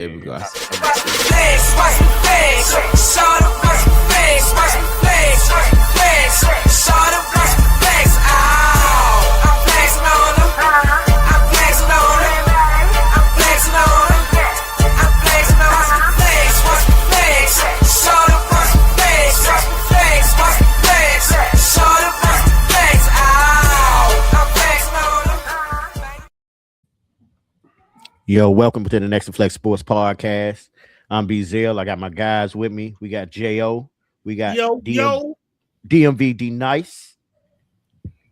There we go. Yo, welcome to the Next Flex Sports Podcast. I'm BZL. I got my guys with me. We got Jo. We got DMV D Nice.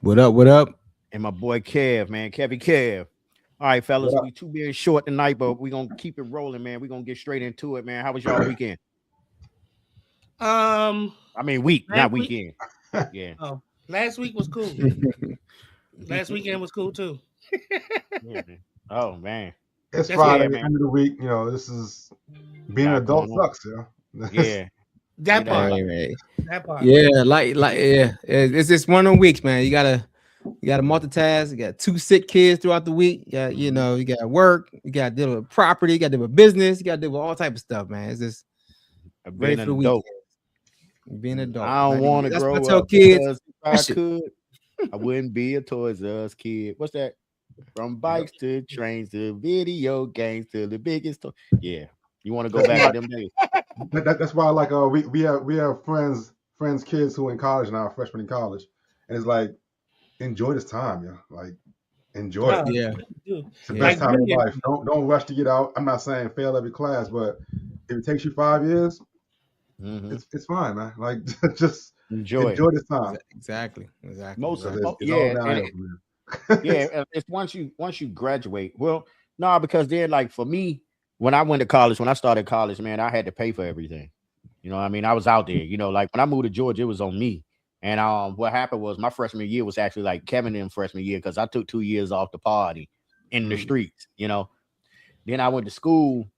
What up? What up? And my boy Kev, man. Kev. All right, fellas. We too being short tonight, but we're gonna keep it rolling, man. We're gonna get straight into it, man. How was y'all weekend? I mean week, not weekend. Yeah. Oh, last week was cool. Last weekend was cool too. Yeah, man. Oh man. It's Friday, end of the week. You know, this is being an adult sucks, Yeah. That part. That part. Yeah, yeah. It's just one of the weeks, man. You gotta multitask. You got 2 sick kids throughout the week. You got work. You got to deal with property. You got to deal with business. You got to deal with all type of stuff, man. It's just ready for the weekend. Being an adult. I don't want to grow up. Tell kids, if I could, I wouldn't be a Toys R Us kid. What's that? From bikes to trains to video games to the biggest toy. Yeah, you want to go back to them days. That's why, like, we have friends, kids who are in college now, freshmen in college, and it's like, enjoy this time, yeah. Like, enjoy it. Yeah, it's the best time of life. Don't rush to get out. I'm not saying fail every class, but if it takes you 5 years, it's fine, man. Like, just enjoy this time. Exactly. Most of it, yeah, it's once you graduate. Well, no, because then, like, for me, when I went to college, when I started college, man, I had to pay for everything. You know what I mean? I was out there, like when I moved to Georgia, it was on me. And what happened was my freshman year was actually like Kevin in freshman year because I took 2 years off the party in the streets, Then I went to school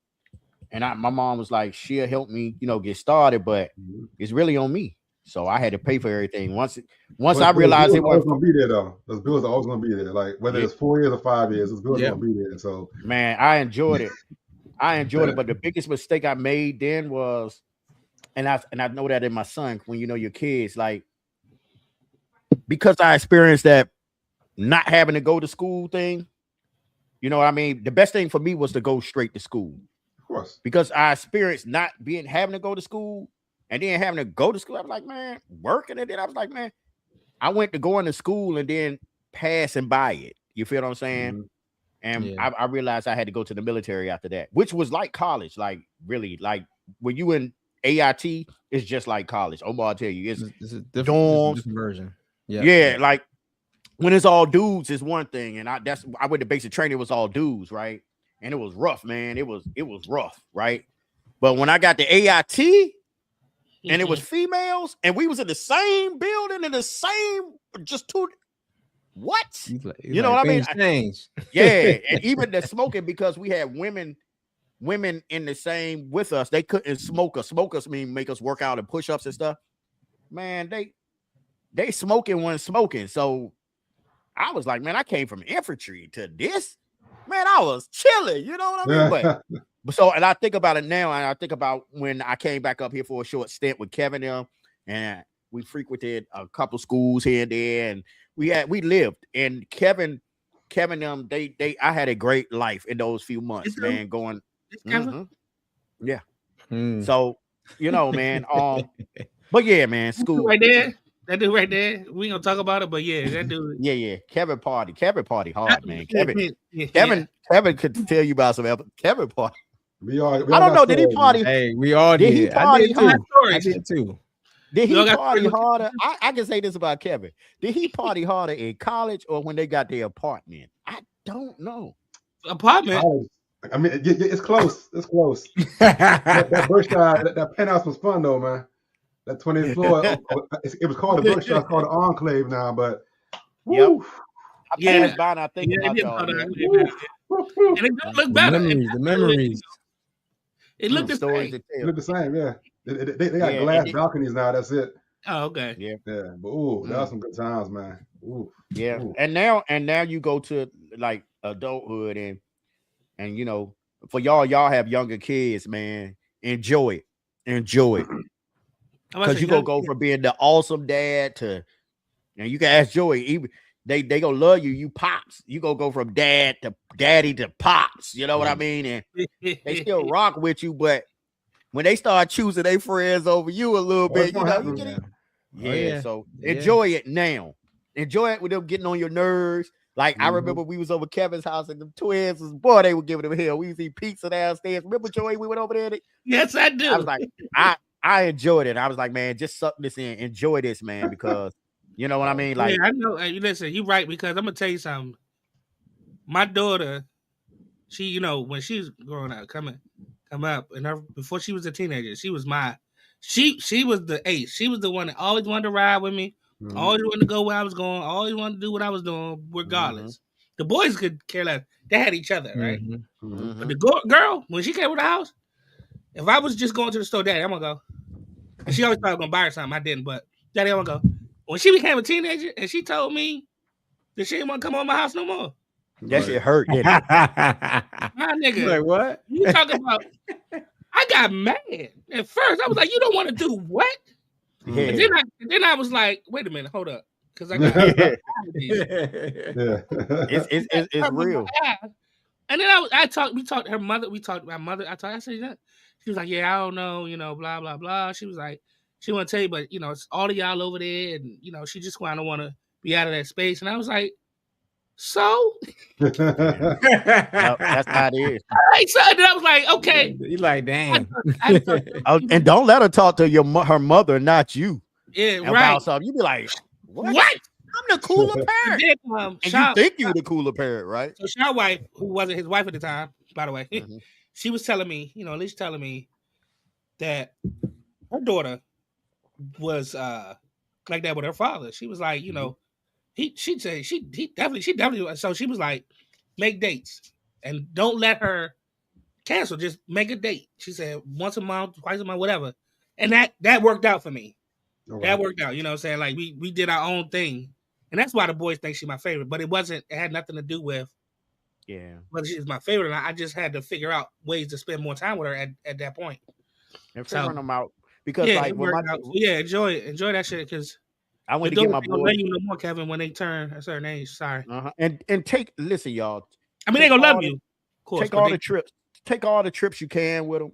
and my mom was like, she'll help me, get started, but it's really on me. So I had to pay for everything. Once I realized it was gonna be there though. Those bills are always gonna be there. Like whether it's 4 years or 5 years, those bills are gonna be there. So man, I enjoyed it. But the biggest mistake I made then was, and I know that in my son, when your kids, like, because I experienced that not having to go to school thing, you know what I mean? The best thing for me was to go straight to school. Of course. Because I experienced not having to go to school. And then having to go to school, I was like, man, working. And then I was like, man, I went to going to school and then passing by it. You feel what I'm saying? And I realized I had to go to the military after that, which was like college. Like, really, like when you in AIT, it's just like college. Omar, I'll tell you, it's a different version. Yeah, like when it's all dudes is one thing. And I went to basic training, it was all dudes, right? And it was rough, man. It was rough, right? But when I got to AIT, and it was females, and we was in the same building in the same, just two. What? You know what I mean? Yeah, and even the smoking, because we had women in the same with us. They couldn't smoke us. Smoke us mean make us work out and push ups and stuff. Man, they smoking when smoking. So I was like, man, I came from infantry to this. Man, I was chilling. You know what I mean? But so, and I think about it now, and I think about when I came back up here for a short stint with Kevin and we frequented a couple schools here and there, and we lived. And Kevin I had a great life in those few months, man. Going, yeah. So man. But yeah, man, school right there. That dude right there. We ain't gonna talk about it, but yeah, that dude. Yeah. Kevin party hard, man. Kevin could tell you about some Kevin party. We all I don't know. Did he party? Hey, we all did. He party hard? I did too. Did he party harder? I can say this about Kevin. Did he party harder in college or when they got their apartment? I don't know. Apartment? I mean, it's close. It's close. that Berkshire, that penthouse was fun though, man. That 20th floor. It was called the Berkshire. It's called the Enclave now, but woo. I think about y'all. And it look better. The memories. It looked the same. It looked the same, yeah. They got glass balconies now. That's it. Oh, okay. Yeah. But that was some good times, man. Yeah. And now you go to like adulthood and for y'all have younger kids, man. Enjoy it. Because you gonna go from being the awesome dad to, and you can ask Joey, even they gonna love you. You pops. You gonna go from dad to daddy to pops. You know what I mean? And they still rock with you, but when they start choosing their friends over you a little bit, you know, you get it. Yeah. So enjoy it now. Enjoy it with them getting on your nerves. Like I remember we was over Kevin's house and the twins was, boy, they were giving them hell. We was eating pizza downstairs. Remember, Joey? We went over there. Yes, I do. I was like, I enjoyed it. I was like, man, just suck this in. Enjoy this, man, because you know what I mean. Like, I know. Listen, you're right, because I'm gonna tell you something. My daughter, she, you know, when she was growing up, come up, and before she was a teenager, she was she was the ace. She was the one that always wanted to ride with me, always wanted to go where I was going, always wanted to do what I was doing, regardless. The boys could care less. They had each other, right? But the girl, when she came to the house, if I was just going to the store, Daddy, I'm gonna go. And she always thought I was gonna buy her something. I didn't, but Daddy, I'm gonna go. When she became a teenager and she told me that she didn't want to come on my house no more. That shit hurt, didn't it? My nigga. Like what? You talking about? I got mad at first. I was like, "You don't want to do what?" Yeah. And then I was like, "Wait a minute, hold up," because I got it's real. And then we talked to her mother. We talked about mother. I said that. She was like, "Yeah, I don't know, you know, blah blah blah." She was like, "She want to tell you, but you know, it's all of y'all over there, and you know, she just kind of want to be out of that space." And I was like, "So?" That's how it is. So and I was like, "Okay." You like, damn. And don't let her talk to her mother, not you. Yeah, about right. Something. You be like, what? What? I'm the cooler parent. And you think you the cooler parent, right? So Shaw's wife, who wasn't his wife at the time, by the way, she was telling me, you know, at least telling me that her daughter was like that with her father. She was like, you know, she definitely. So she was like, make dates and don't let her cancel. Just make a date. She said once a month, twice a month, whatever. And that worked out for me. Okay. That worked out. You know what I'm saying? Like we did our own thing. And that's why the boys think she's my favorite. But it had nothing to do with whether she's my favorite. I just had to figure out ways to spend more time with her at that point. And figuring them out. Because like when enjoy that shit, because I went to get my boy. You no more, Kevin, when they turn a certain age. Sorry. And listen, y'all. I mean, they gonna love you. Of course, take all the trips. Take all the trips you can with them.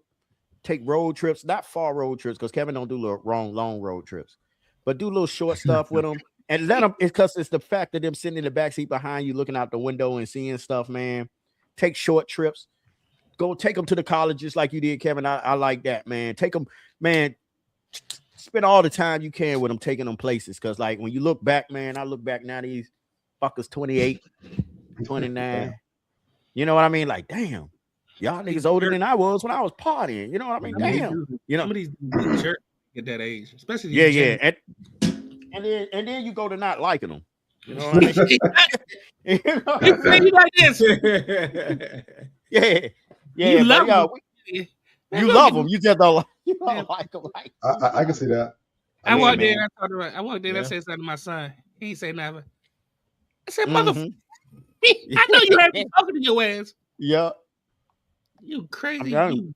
Take road trips, not far road trips, because Kevin don't do long road trips, but do little short stuff with them. And let them, because it's the fact that them sitting in the backseat behind you, looking out the window and seeing stuff, man. Take short trips. Go take them to the colleges like you did, Kevin. I like that, man. Take them, man. Spend all the time you can with them, taking them places. Because, like, when you look back, man, I look back now, these fuckers 28, 29. You know what I mean? Like, damn. Y'all niggas older than I was when I was partying. You know what I mean? Damn. You know, some of these jerks at that age, especially and then you go to not liking them. You know what I mean? You like this? Yeah. You love them. You love them. You just don't like them. Like I can see that. I walked in. I said something to my son. He ain't say nothing. I said, "Motherfucker, I know you heard me talking to your ass." Yeah. You crazy. You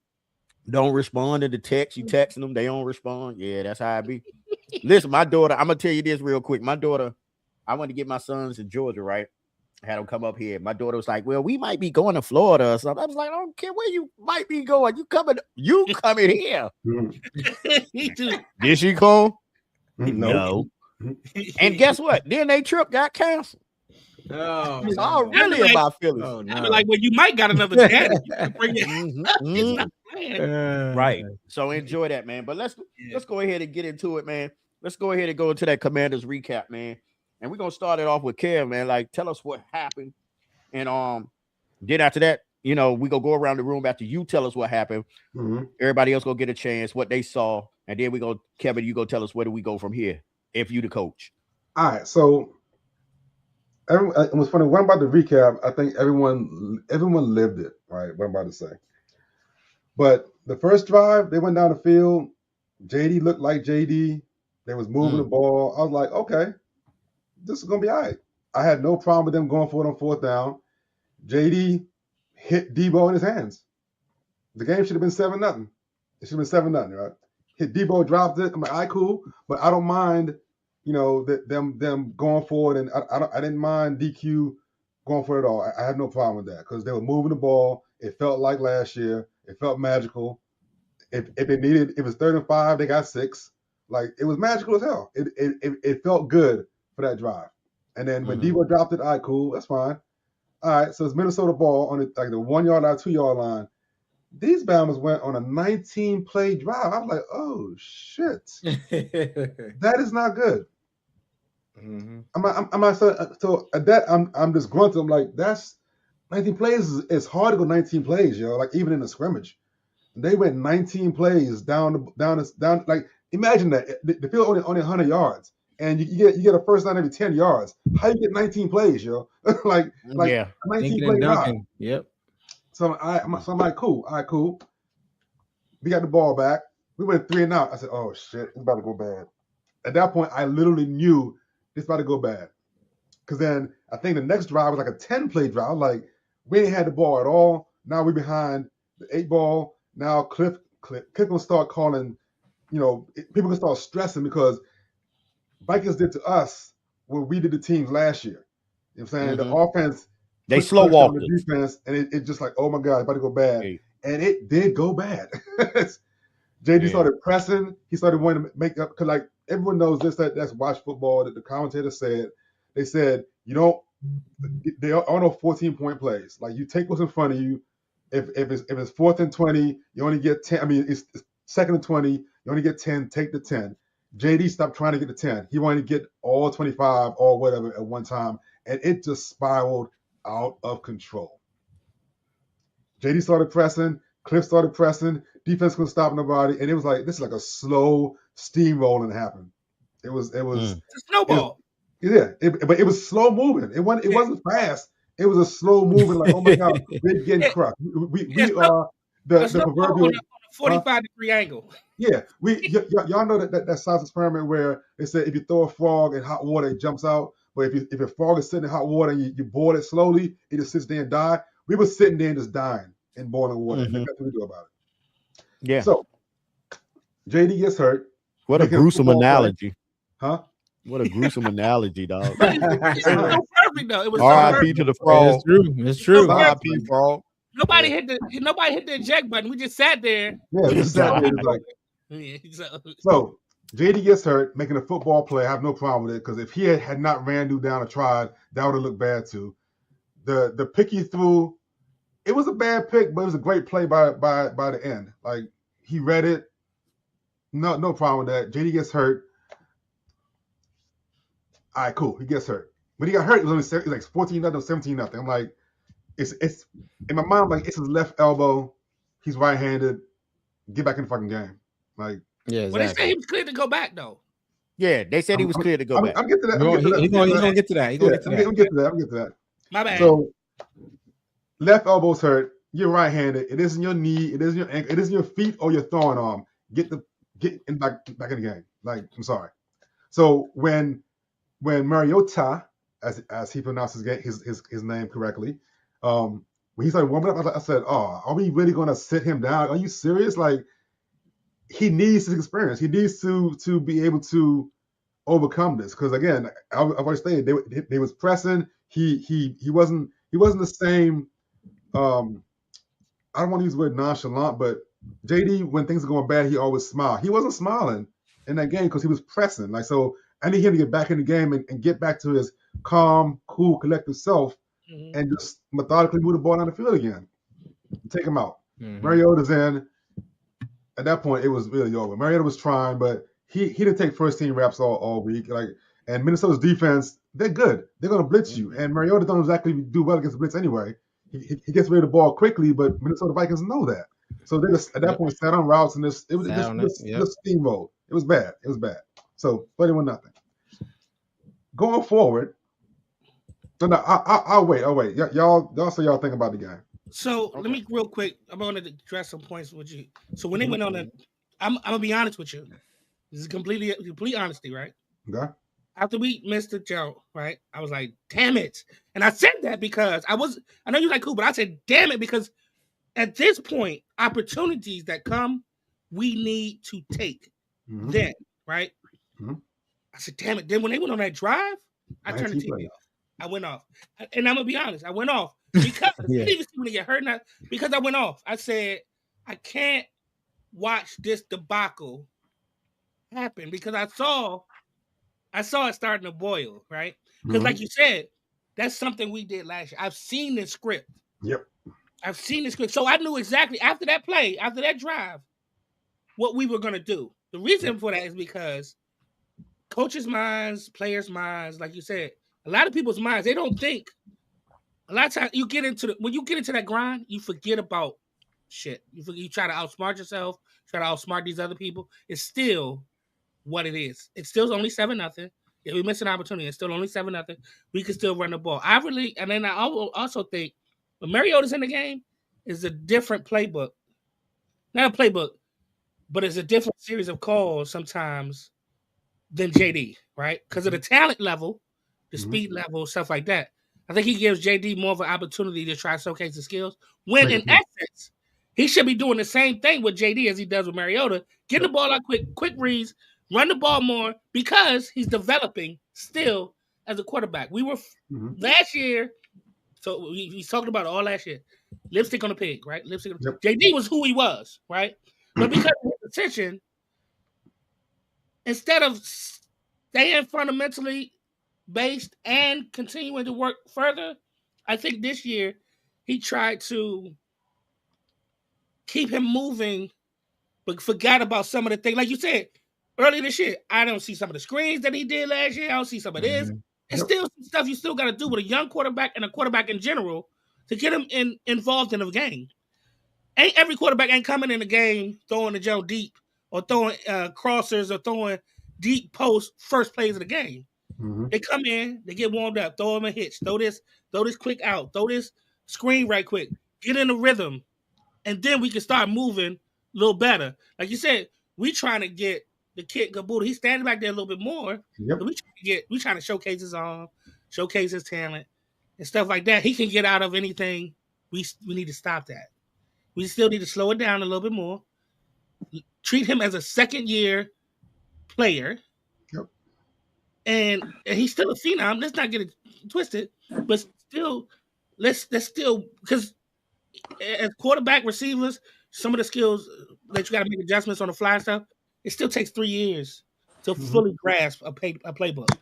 don't respond to the text. You texting them, they don't respond. Yeah, that's how I be. Listen, my daughter, I'm gonna tell you this real quick. My daughter, I went to get my sons in Georgia, right? I had them come up here. My daughter was like, "Well, we might be going to Florida or something." I was like, "I don't care where you might be going. You coming here." Did she come? No. And guess what? Then they trip got canceled. Oh, it's all really about feelings. Oh, no. I be like, well, you might got another daddy. Right. So enjoy that, man. But let's go ahead and get into it, man. Let's go ahead and go into that Commanders recap, man. And we're gonna start it off with Kev, man. Like, tell us what happened. And then after that, you know, we go around the room after you tell us what happened. Everybody else go get a chance, what they saw, and then we go, Kevin, you go tell us where do we go from here if you the coach. All right, so it was funny. What I'm about to recap, I think everyone lived it, right? What I'm about to say. But the first drive, they went down the field. JD looked like JD. They was moving the ball. I was like, okay, this is gonna be all right. I had no problem with them going for it on fourth down. JD hit Debo in his hands. The game should have been 7-0. It should have been 7-0, right? Hit Debo dropped it. I'm like, all right, cool, but I don't mind, them going forward, and I didn't mind DQ going for it all. I had no problem with that because they were moving the ball. It felt like last year. It felt magical. If they needed, if it was 3rd and 5, they got 6. Like it was magical as hell. It felt good for that drive. And then when Debo dropped it, all right, cool, that's fine. All right, so it's Minnesota ball on the 1 yard line, 2 yard line. These Bama's went on a 19-play drive. I was like, oh shit, that is not good. I'm not so at that I'm disgruntled. I'm like, that's 19 plays it's hard to go 19 plays, yo. Like even in a scrimmage, they went 19 plays down. Like imagine that the field only 100 yards, and you get a first down every 10 yards. How you get 19 plays, yo? like yeah, 19 play drive. Yep. So I'm like, cool. All right, cool. We got the ball back. We went 3 and out. I said, oh shit, it's about to go bad. At that point, I literally knew it's about to go bad. Because then I think the next drive was like a 10-play drive. Like, we ain't had the ball at all. Now we're behind the 8 ball. Now Cliff gonna start calling, people gonna start stressing because Vikings did to us what we did to teams last year. You know what I'm saying? The offense, they slow walked the defense, and it just like, oh my God, it's about to go bad. Hey. And it did go bad. JD started pressing. He started wanting to make up, because like everyone knows this, that's watch football, that the commentator said. They said, there are no 14-point plays. Like you take what's in front of you. If it's 4th and 20, you only get 10. I mean, it's 2nd and 20, you only get 10, take the 10. JD stopped trying to get the 10. He wanted to get all 25 or whatever at one time. And it just spiraled out of control. JD started pressing, Cliff started pressing, defense couldn't stop nobody, and it was like this is like a slow steamrolling happened. It was a snowball. But it was slow moving. It wasn't fast. It was a slow moving. Like, oh my God, we're getting crushed. We are the proverbial on a 45-degree angle. Yeah, y'all know that science experiment where they said if you throw a frog in hot water, it jumps out. But if a frog is sitting in hot water and you boil it slowly, it just sits there and dies. We were sitting there and just dying in boiling water. And that's what we do about it. Yeah. So JD gets hurt. What a gruesome analogy. Huh? What a gruesome analogy, dog. It's so perfect though. It was R.I.P. to the frog. It's true. It's true. R.I.P. frog. Nobody hit the eject button. We just sat there. Yeah, we just sat there. Like, so JD gets hurt, making a football play. I have no problem with it because if he had not ran dude down or tried, that would have looked bad too. The pick he threw, it was a bad pick, but it was a great play by the end. Like he read it. No problem with that. JD gets hurt. All right, cool. He gets hurt. When he got hurt, it was only like 14-0, 17-0. I'm like, it's in my mind, like it's his left elbow. He's right-handed. Get back in the fucking game. Like, yeah, exactly. Well, they said he was cleared to go back though. Yeah, they said he was cleared to go back. I'm getting to that. He's gonna get to that. I'm getting to that. My bad. So left elbow's hurt. You're right-handed. It isn't your knee. It isn't your ankle. It isn't your feet or your throwing arm. Get back in the game. Like, I'm sorry. So when Mariota, as he pronounces his name correctly, when he started warming up, I said, "Oh, are we really going to sit him down? Are you serious? Like, he needs his experience. He needs to be able to overcome this. Because again, I've already stated they was pressing. He wasn't the same. I don't want to use the word nonchalant, but JD, when things are going bad, he always smiled. He wasn't smiling in that game because he was pressing. Like, so I need him to get back in the game and get back to his calm, cool, collective self, and just methodically move the ball down the field again. Take him out. Mariota's in. At that point, it was really over. Mariota was trying, but he didn't take first team reps all week. Like, and Minnesota's defense, they're good. They're going to blitz you, and Mariota don't exactly do well against the blitz anyway. He gets rid of the ball quickly, but Minnesota Vikings know that. So they just at that point sat on routes and it was just steamrolled. It was bad. So 31-0. Going forward, I'll wait. Y'all say y'all think about the game. So let me real quick. I'm going to address some points with you. So when they went on I'm gonna be honest with you. This is complete honesty, right? Okay. After we missed the jump, right? I was like, damn it. And I said that because I know you're like, cool, but I said, damn it, because at this point, opportunities that come, we need to take then, right? I said, damn it. Then when they went on that drive, I turned the TV off. I went off. And I'm going to be honest, I went off because I didn't even see when they get hurt. Now, because I went off. I said, I can't watch this debacle happen because I saw it starting to boil, right? Because like you said, that's something we did last year. I've seen this script. Yep. I've seen this script. So I knew exactly after that play, after that drive, what we were going to do. The reason for that is because coaches' minds, players' minds, like you said, a lot of people's minds, they don't think. A lot of times when you get into that grind, you forget about shit. You try to outsmart yourself, try to outsmart these other people. It's still what it is. It's still only 7-0. If we miss an opportunity, it's still only 7-0. We can still run the ball. And then I also think when Mariota's in the game, is a different playbook. Not a playbook, but it's a different series of calls sometimes than JD, right? Because of the talent level, the speed level, stuff like that. I think he gives JD more of an opportunity to try to showcase his skills. When in essence, he should be doing the same thing with JD as he does with Mariota. Get the ball out quick reads, run the ball more because he's developing still as a quarterback. We were last year, so he's talking about it all last year. Lipstick on the pig, right? Lipstick. JD was who he was, right? But because of his attention, instead of staying fundamentally based and continuing to work further, I think this year he tried to keep him moving, but forgot about some of the things. Like you said earlier this year, I don't see some of the screens that he did last year. I don't see some of this. It's still some stuff you still got to do with a young quarterback and a quarterback in general to get him involved in a game. Every quarterback ain't coming in the game throwing the Joe deep or throwing crossers or throwing deep post first plays of the game. They come in, they get warmed up, throw them a hitch, throw this quick out, throw this screen right quick, get in the rhythm, and then we can start moving a little better. Like you said, we trying to get the kid Gabuda. He's standing back there a little bit more. We trying to showcase his arm, showcase his talent, and stuff like that. He can get out of anything. We need to stop that. We still need to slow it down a little bit more. Treat him as a second-year player. And he's still a phenom. Let's not get it twisted, but still, let's still, because as quarterback receivers, some of the skills that you got to make adjustments on the fly stuff, it still takes 3 years to fully grasp a playbook.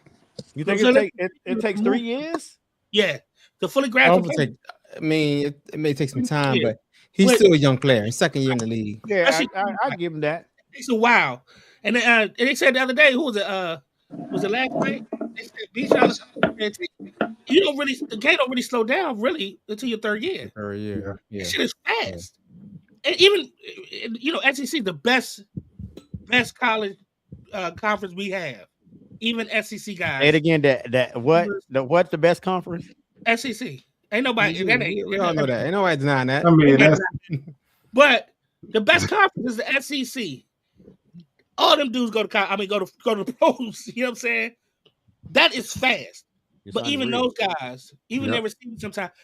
You think it takes 3 years? Yeah, to fully grasp. I mean, it may take some time, but he's still a young player. He's second year in the league. Yeah, I give him that. It takes a while. And they said the other day, who was it? Was it last night? They said Bijan, the game don't really slow down really until your third year. Yeah. That shit is fast. And even SEC the best college conference we have. Even SEC guys. Say it again. What's the best conference? SEC. Ain't nobody. We all know that. Ain't nobody denying that. I mean, but the best conference is the SEC. All them dudes go to the pros. You know what I'm saying? That is fast. It's but unreal. Even those guys, even their receivers,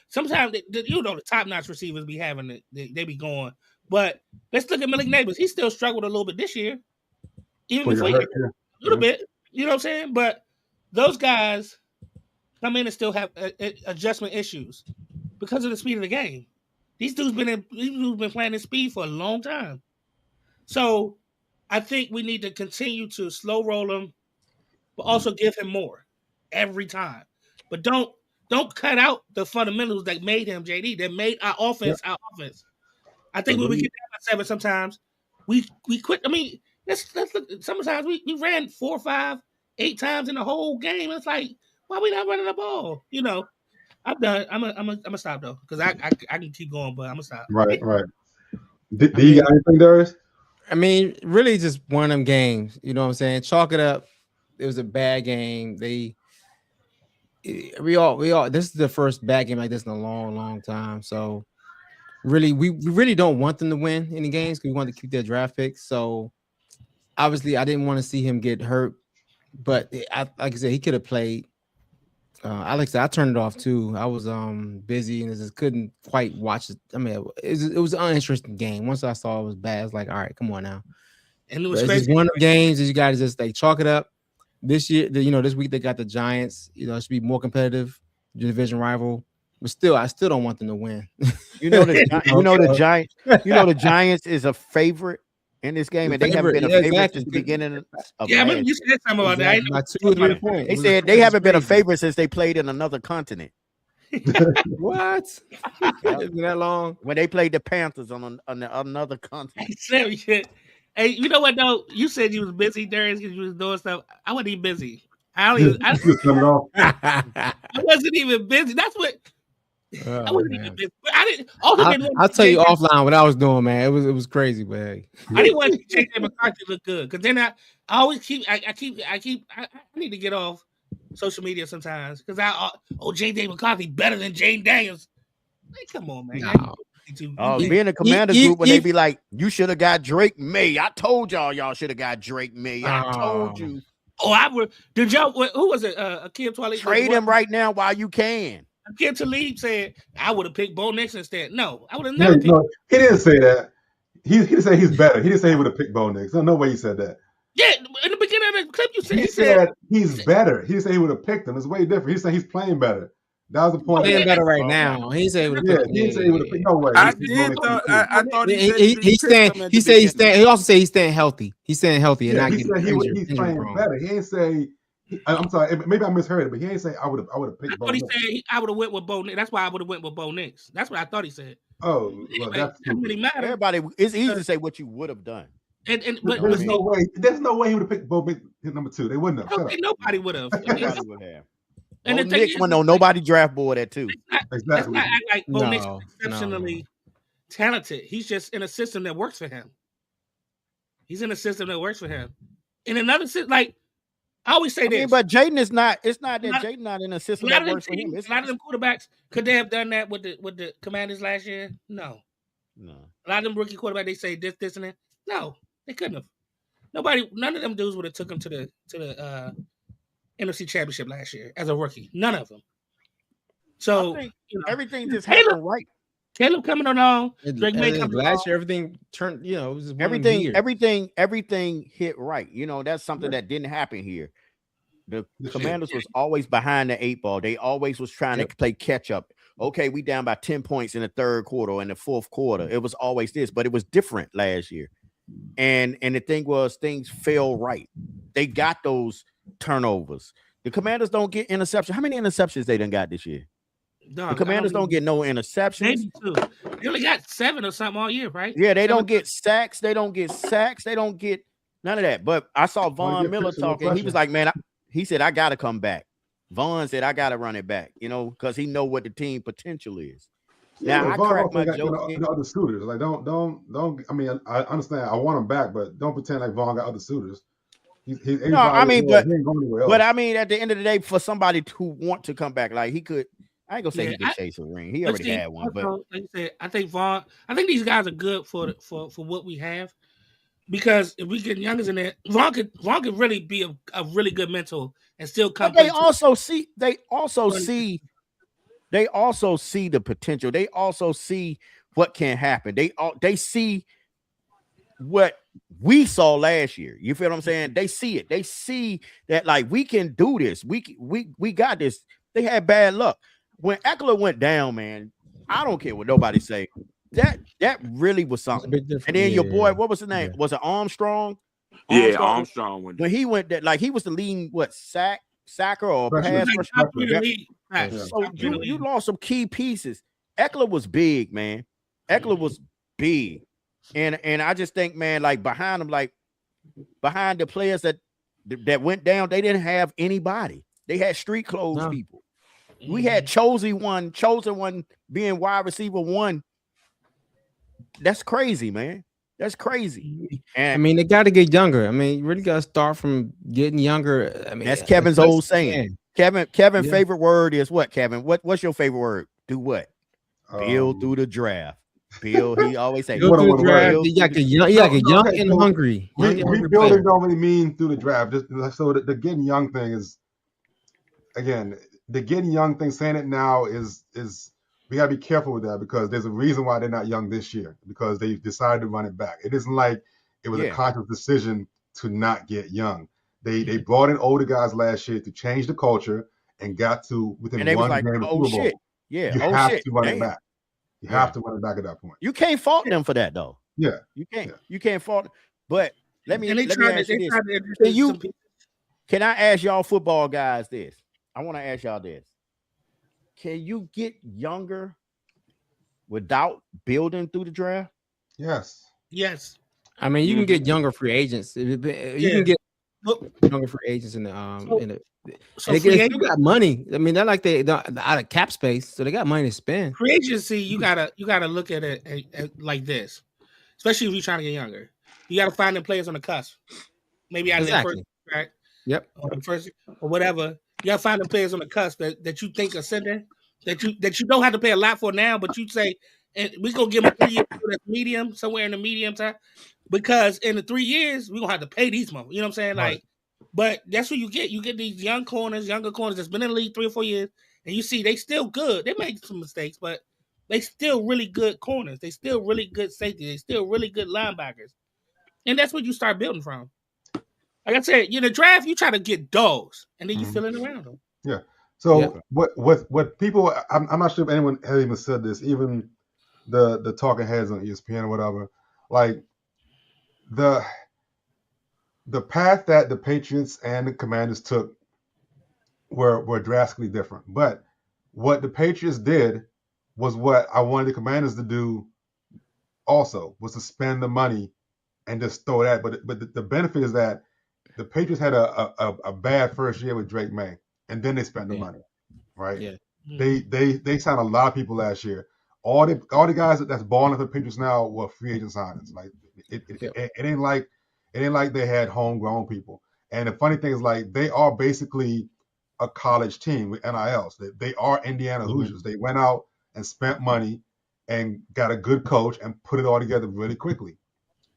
sometimes the top-notch receivers be having it. They be going. But let's look at Malik Neighbors. He still struggled a little bit this year. Even before a little bit. You know what I'm saying? But those guys come in and still have adjustment issues because of the speed of the game. These dudes been playing this speed for a long time. So I think we need to continue to slow roll him, but also give him more every time. But don't cut out the fundamentals that made him JD, that made our offense our offense. I think when we get down by 7 sometimes, we quit. I mean, let's look. Sometimes we ran 4, 5, 8 times in the whole game. It's like, why we not running the ball? I'm done. I'm gonna stop though, because I can keep going, but I'm gonna stop. Right. Do you got anything, Darius? I mean, really just one of them games. You know what I'm saying? Chalk it up. It was a bad game. We all. This is the first bad game like this in a long time. So really, we really don't want them to win any games because we want to keep their draft picks. So obviously, I didn't want to see him get hurt. But like I said, he could have played Alex, I turned it off too. I was busy and just couldn't quite watch it. I mean, it was an uninteresting game. Once I saw it was bad, I was like, all right, come on now. And it was It's crazy. just one of the games that you got to just like chalk it up. This year, this week they got the Giants. It should be more competitive, division rival. But still, I still don't want them to win. The Giants is a favorite in this game, and they haven't been a favorite since the beginning of I remember you said something about that. By 2 or 3 points. They said they haven't been a favorite since they played in another continent. What? Isn't that long? When they played the Panthers on another continent. Hey, you know what though? You said you was busy, Darius, because you was doing stuff. I wasn't even busy. I wasn't even busy. That's what. I wasn't even busy. I didn't. I'll tell you offline what I was doing, man. It was crazy, but hey. I didn't want to see JJ McCarthy look good because then I always keep. I need to get off social media sometimes because JJ McCarthy better than Jane Daniels. Like, come on, man. No. Be in the Commanders group when they be like, you should have got Drake May. I told y'all should have got Drake May. I told you. Did y'all? Who was it? Akeem Talib. Trade him right now while you can. Akeem Talib said I would have picked Bo Nix instead. No, I would have never. No, he didn't say that. He didn't say he's better. He didn't say he would have picked Bo Nix. No way he said that. Yeah, in the beginning of the clip, you said he said he's better. He didn't say he would have picked him. It's way different. He said he's playing better. That was the point. Playing better right now. He said he would have. He didn't say he would have picked. No way. I thought he said he also said he's staying healthy. He's staying healthy and not he getting said he's playing better. He ain't say. I'm sorry, maybe I misheard it, but he ain't say I would have picked. But he said I would have went with Bo Nix. That's why I would have went with Bo Nix. That's what I thought he said. Oh, well, that's really matter. Everybody, it's easy to say what you would have done. But there's no way. There's no way he would have picked Bo Nix number 2. They wouldn't have. Okay, nobody would have. Nobody would have. And the Nix went on nobody draft board at 2. Exactly. That's not like Bo Nix is exceptionally talented. He's just in a system that works for him. He's in a system that works for him. In another system, like I always say this, but Jaden is not. It's not that Jaden not in a system that works for him. A lot of them quarterbacks could they have done that with the Commanders last year? No. A lot of them rookie quarterbacks they say this, and that. No, they couldn't have. None of them dudes would have took him to the NFC Championship last year as a rookie. None of them. So everything just happened right. Caleb coming along. Drake May coming last year, everything turned. It was just everything hit right. That's something that didn't happen here. The Commanders was always behind the 8 ball. They always was trying to play catch up. Okay, we down by 10 points in the third quarter or in the fourth quarter. It was always this, but it was different last year. And the thing was, things fell right. They got those turnovers. The Commanders don't get interceptions. How many interceptions they done got this year? The Commanders don't get no interceptions. Maybe 2. They only got 7 or something all year, right? Yeah, they don't get sacks. They don't get none of that. But I saw Von Miller talking. He was like, man, he said, I got to come back. Vaughn said, I got to run it back, because he know what the team potential is. Now, I crack my joke. Other suitors. Like, don't. I mean, I understand. I want him back, but don't pretend like Vaughn got other suitors. No, I mean, but I mean, at the end of the day, for somebody who want to come back, like he could. I ain't gonna say he could chase a ring. He already had one. But like you said, I think these guys are good for what we have, because if we get youngers in there, Vaughn could really be a really good mental and still come. But they also see the potential. They also see what can happen. They see what we saw last year. You feel what I'm saying? They see it. They see that like we can do this. We got this. They had bad luck. When Eckler went down, man, I don't care what nobody say. That really was something. And then your boy, what was his name? Was it Armstrong? Yeah, Armstrong went. When he went, like he was the leading sacker or pass rusher. So you lost some key pieces. Eckler was big, man. Eckler was big, and I just think, man, like behind him, like behind the players that went down, they didn't have anybody. They had street clothes people. We had chosen one being wide receiver 1. That's crazy, man. That's crazy. And I mean, they got to get younger. I mean, you really got to start from getting younger. I mean, that's Kevin's old saying. Kevin, favorite word is what? Kevin, what's your favorite word? Do what? Build through the draft. Build. He always say. Build through the draft. You got to get young and hungry. Rebuilding don't really mean through the draft. Just so the getting young thing is, again, the getting young thing, saying it now is we gotta be careful with that because there's a reason why they're not young this year because they decided to run it back. It isn't like it was a conscious decision to not get young. They brought in older guys last year to change the culture and got to within one game of Super Bowl. Yeah, you have to run it back. You have to run it back at that point. You can't fault them for that though. Yeah, you can't. Yeah. You can't fault. But let me ask you this. Can I ask y'all football guys this? I want to ask y'all this. Can you get younger without building through the draft? Yes. Yes. I mean, you can get younger free agents. You can get younger free agents in the So they got money. I mean, they're like they're out of cap space, so they got money to spend. Free agency, you gotta look at it like this, especially if you're trying to get younger. You gotta find them players on the cusp, maybe out of their first track, or the first or whatever. You gotta find them players on the cusp that you think are sitting that you don't have to pay a lot for now, but you say, and we're gonna give them 3 years that's medium, somewhere in the medium time, because in the 3 years we're gonna have to pay these months. You know what I'm saying? Like. But that's what you get. You get these younger corners that's been in the league 3 or 4 years, and you see they still good. They make some mistakes, but they still really good corners. They still really good safety. They still really good linebackers. And that's what you start building from. Like I said, in the draft, you try to get dogs, and then you fill in around them. Yeah. So what people, I'm not sure if anyone has even said this, even the talking heads on ESPN or whatever, like the path that the Patriots and the Commanders took were drastically different. But what the Patriots did was what I wanted the Commanders to do also, was to spend the money and just throw that. But the benefit is that the Patriots had a bad first year with Drake May, and then they spent the money, right? Yeah. They signed a lot of people last year. All the guys that's balling for the Patriots now were free agent signings. Like it ain't like they had homegrown people. And the funny thing is, like, they are basically a college team with NILs. They are Indiana Hoosiers. They went out and spent money and got a good coach and put it all together really quickly,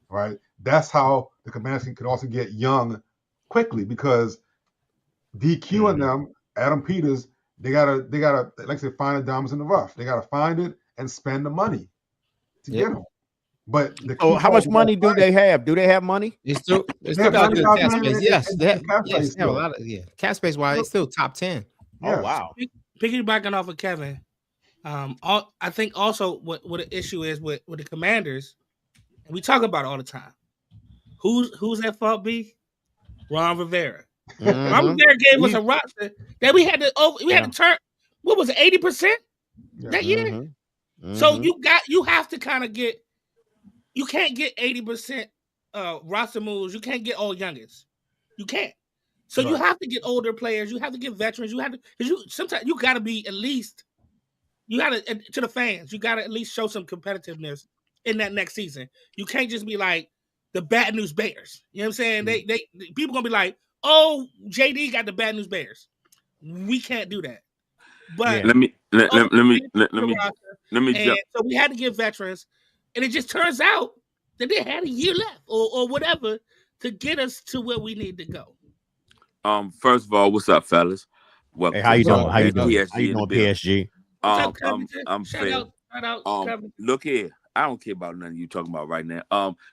right? That's how the Commanders could also get young quickly, because DQ and them, Adam Peters, they gotta like I said, find the diamonds in the rough. They gotta find it and spend the money to get them. But how much money do they have? Do they have money? It's still got good cap space. Yes, they have a lot of cap space wise. It's still top 10. Oh wow! Piggybacking off of Kevin, I think also what the issue is with the Commanders, and we talk about it all the time. Who's at fault? Ron Rivera. Ron Rivera gave us a roster that we had to turn. What was it? 80% that year. So you have to kind of get. You can't get 80% roster moves. You can't get all youngins. You can't. So you have to get older players. You have to get veterans. You have to, because sometimes you got to be at least. You got to, to the fans, you got to at least show some competitiveness in that next season. You can't just be like the Bad News Bears. You know what I'm saying? They people gonna be like, oh, JD got the Bad News Bears. We can't do that. But let me jump. So we had to get veterans. And it just turns out that they had a year left or whatever to get us to where we need to go. First of all, what's up, fellas? Hey, how you doing? How you doing? How you doing, PSG? I'm shout out, look here. I don't care about nothing you talking about right now.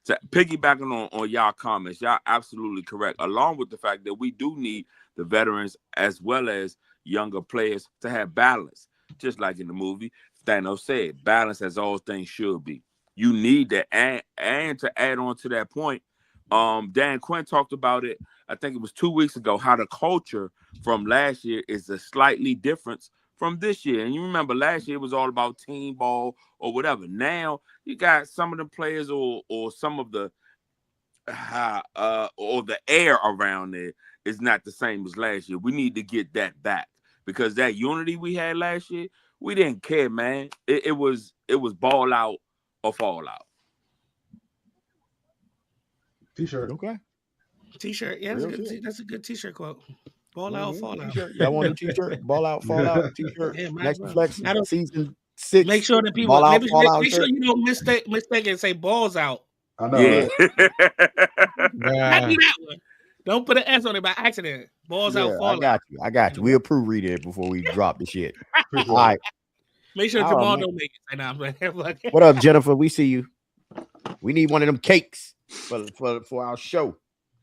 So piggybacking on y'all comments, y'all absolutely correct. Along with the fact that we do need the veterans as well as younger players to have balance, just like in the movie Thanos said, balance as all things should be. You need that, and to add on to that point, Dan Quinn talked about it. I think it was 2 weeks ago. How the culture from last year is a slightly different from this year. And you remember last year it was all about team ball or whatever. Now you got some of the players or some of the or the air around there is not the same as last year. We need to get that back, because that unity we had last year, we didn't care, man. It was ball out or fall out. T-shirt. Okay. T-shirt. Yeah, that's a good T-shirt quote. Ball out, fall out. Y'all want a T-shirt? Ball out, fall out T-shirt. Yeah, Next flex season 6. Make sure that people make sure you don't mistake and say balls out. I know. Yeah. I do that one. Don't put an S on it by accident. Balls out, fall I out. got you. We'll proofread it before we drop the shit. All right. Make sure Jamal don't make it. Nah, what up, Jennifer? We see you. We need one of them cakes for our show.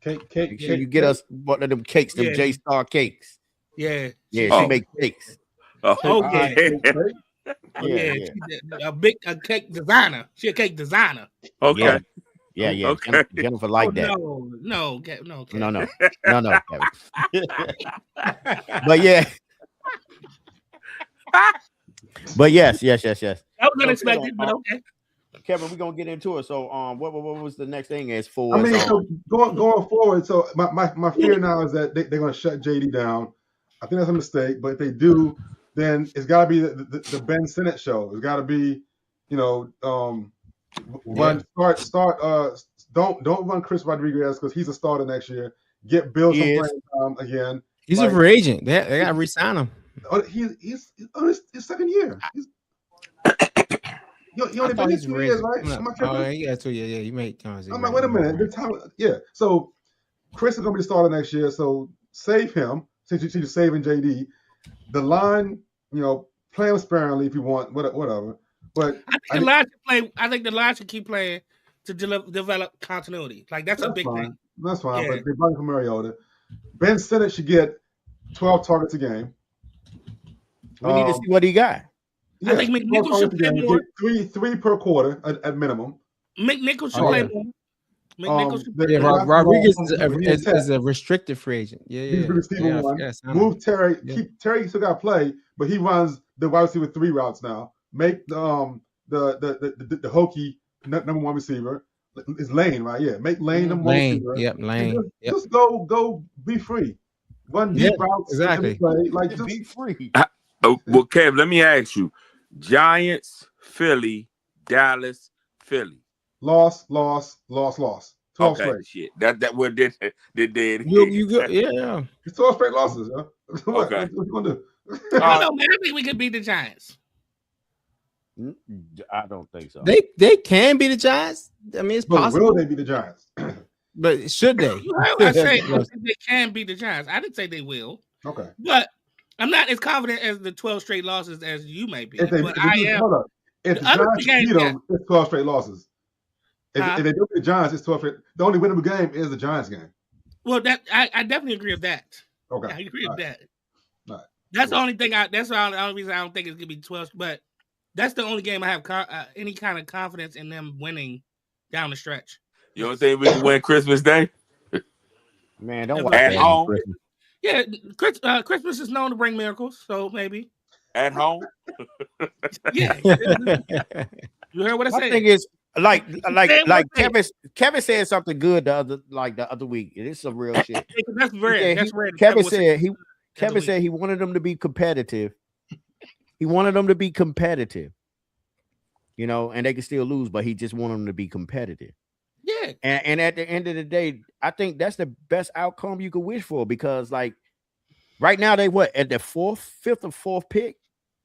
Cake. Make sure you get us one of them cakes, them J-Star cakes. Yeah. She make cakes. A cake designer. She a cake designer. Okay. Yeah. Okay. Jennifer like that. No. Kevin. But yeah. But yes. I was unexpected, but okay. Kevin, we're gonna get into it. So what was the next thing as for I mean, so going forward, so my fear now is that they're gonna shut JD down. I think that's a mistake, but if they do, then it's gotta be the Ben Sinnott show. It's gotta be, don't run Chris Rodriguez because he's a starter next year. Get Bill some playing time again. He's a free agent. They gotta re-sign him. He's on his second year. You only been here 2 years, right? Yeah, 2 years. Yeah, you make. I'm like, wait a minute. So Chris is gonna be the starter next year. So save him since you're saving JD. The line, play him sparingly if you want, whatever. But I think the line should keep playing to develop continuity. Like that's a big thing. That's fine. Yeah. But they brought him from Mariota. Ben Sinnott should get 12 targets a game. We need to see what he got. Yeah, I think McNichols should play more. Three per quarter at minimum. McNichols should play more. Rodriguez is a restricted free agent. Move Terry. Keep Terry still got to play, but he runs the wide receiver 3 routes now. Make the hokey number 1 receiver. It's Lane, right? Yeah, make Lane the receiver. Yep, Lane. Just go be free. Run deep routes. Exactly. Just be free. Well, Kev, let me ask you. Giants, Philly, Dallas, Philly. Loss. 12 straight. Shit. That what did. You good? Yeah. It's 12 straight losses, huh? Okay. What you gonna do? I don't know, man. I think we could beat the Giants. I don't think so. They can be the Giants. I mean, it's possible. Will they be the Giants? But should they? You heard what I say. They can beat the Giants. I didn't say they will. Okay. But I'm not as confident as the 12 straight losses as you may be. If the Giants beat them, it's 12 straight losses. If they do the Giants, it's 12 straight. The only winnable game is the Giants game. Well, I definitely agree with that. Okay. I agree with that. All right. That's the only thing. That's the only reason I don't think it's gonna be 12. But that's the only game I have any kind of confidence in them winning down the stretch. You don't think we can win Christmas Day? Man, don't watch at home. Christmas. Yeah, Christmas is known to bring miracles, so maybe at home. Yeah, you heard what I said. I think it's like Kevin said something good the other week. It is some real shit. That's rare. That's rare. Kevin said he wanted them to be competitive. He wanted them to be competitive, and they could still lose, but he just wanted them to be competitive. Yeah. And at the end of the day, I think that's the best outcome you could wish for, because like right now they at the fifth or fourth pick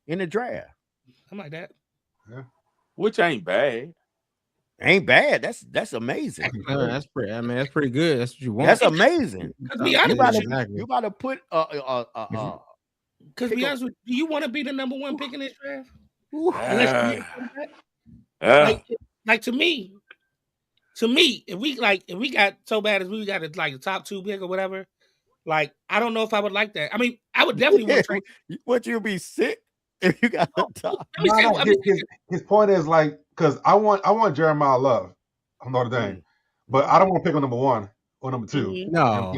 in the draft. Something like that. Yeah. Which ain't bad. Ain't bad. That's amazing. That's pretty. I mean, that's pretty good. That's what you want. That's amazing. Be honest you gotta put because be honest with you, do you want to be the number 1 pick in this draft? Like to me, if we got so bad as we got the top 2 pick or whatever, like I don't know if I would like that. I mean, I would definitely want to trade. Would you be sick if you got the top? His point is like, because I want Jeremiah Love from Notre Dame, but I don't want to pick on number 1 or number 2. Mm-hmm. No.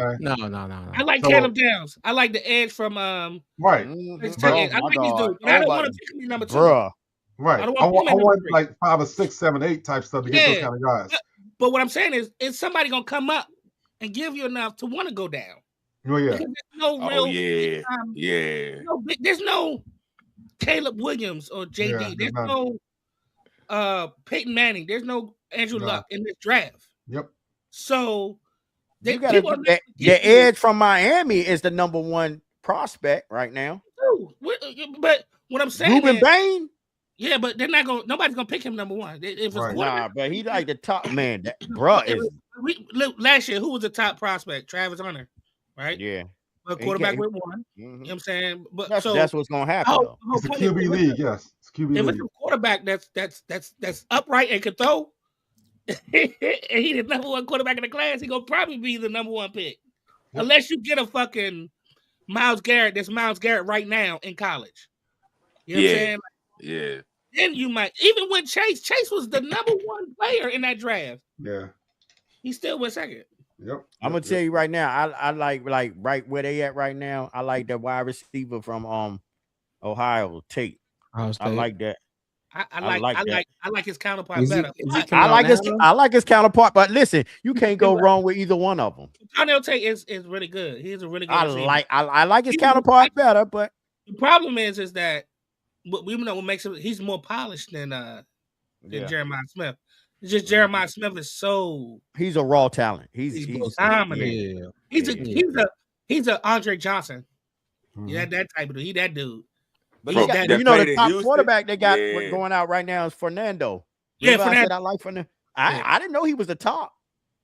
I like Caleb Downs. I like the edge from right. I like these dudes, but I don't want to pick him number 2. Bruh. Right. I want like 5 or 6, 7, 8 type stuff to get those kind of guys. But what I'm saying is somebody gonna come up and give you enough to want to go down. Oh yeah. There's no real. There's no Caleb Williams or JD. Yeah, there's no Peyton Manning. There's no Andrew Luck in this draft. Yep. So you got the edge from Miami is the number 1 prospect right now. But what I'm saying, Ruben Bain. Yeah, but they're not gonna. Nobody's gonna pick him number 1. But he like the top man. That bruh is last year, who was the top prospect? Travis Hunter, right? Yeah. A quarterback with one. Mm-hmm. You know what I'm saying? But that's what's gonna happen. It's a QB league, yes. It's QB if league. it's a quarterback that's upright and can throw, and he the number one quarterback in the class, he gonna probably be the number one pick. Yep. Unless you get a fucking Myles Garrett, that's Myles Garrett right now in college. You know what I'm saying? Yeah. Then you might, even when Chase was the number one player in that draft. Yeah. He still went second. Yep. I'm gonna tell you right now, I like right where they at right now. I like that wide receiver from Ohio State. I like that. I like his counterpart better. I like his counterpart, but listen, you can't go wrong with either one of them. Darnell Tate is really good. He's a really good receiver. I like his counterpart better, but the problem is that we know what makes him, he's more polished than Jeremiah Smith. It's just Jeremiah Smith is so, he's a raw talent. He's dominant. Yeah. He's a Andre Johnson. Yeah, that type of dude. He that dude. But the top quarterback they got going out right now is Fernando. Fernando. I like Fernando. I didn't know he was the top.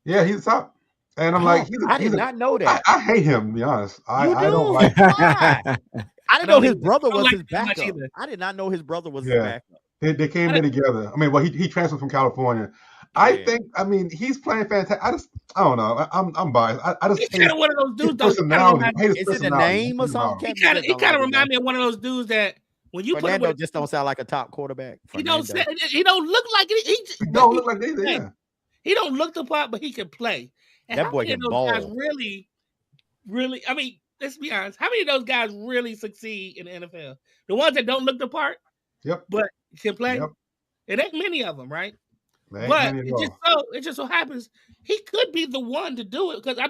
Yeah, he's the top. And I'm like, I did not know that. I hate him, to be honest. I don't like I didn't know his brother was his backup. I did not know his brother was his backup. They came in together. I mean, well, he transferred from California. I think, he's playing fantastic. I don't know. I'm biased. I just he's kind of one of those dudes. Personality. Is it a name or something? He kind of remind me of one of those dudes that when you Fernando just don't sound like a top quarterback. He don't look like it. He don't look like they. Yeah. He don't look the part, but he can play. And that boy can ball. Guys really. I mean, let's be honest. How many of those guys really succeed in the NFL? The ones that don't look the part. Yep. But can play. Yep. It ain't many of them, right? But it just so happens he could be the one to do it because I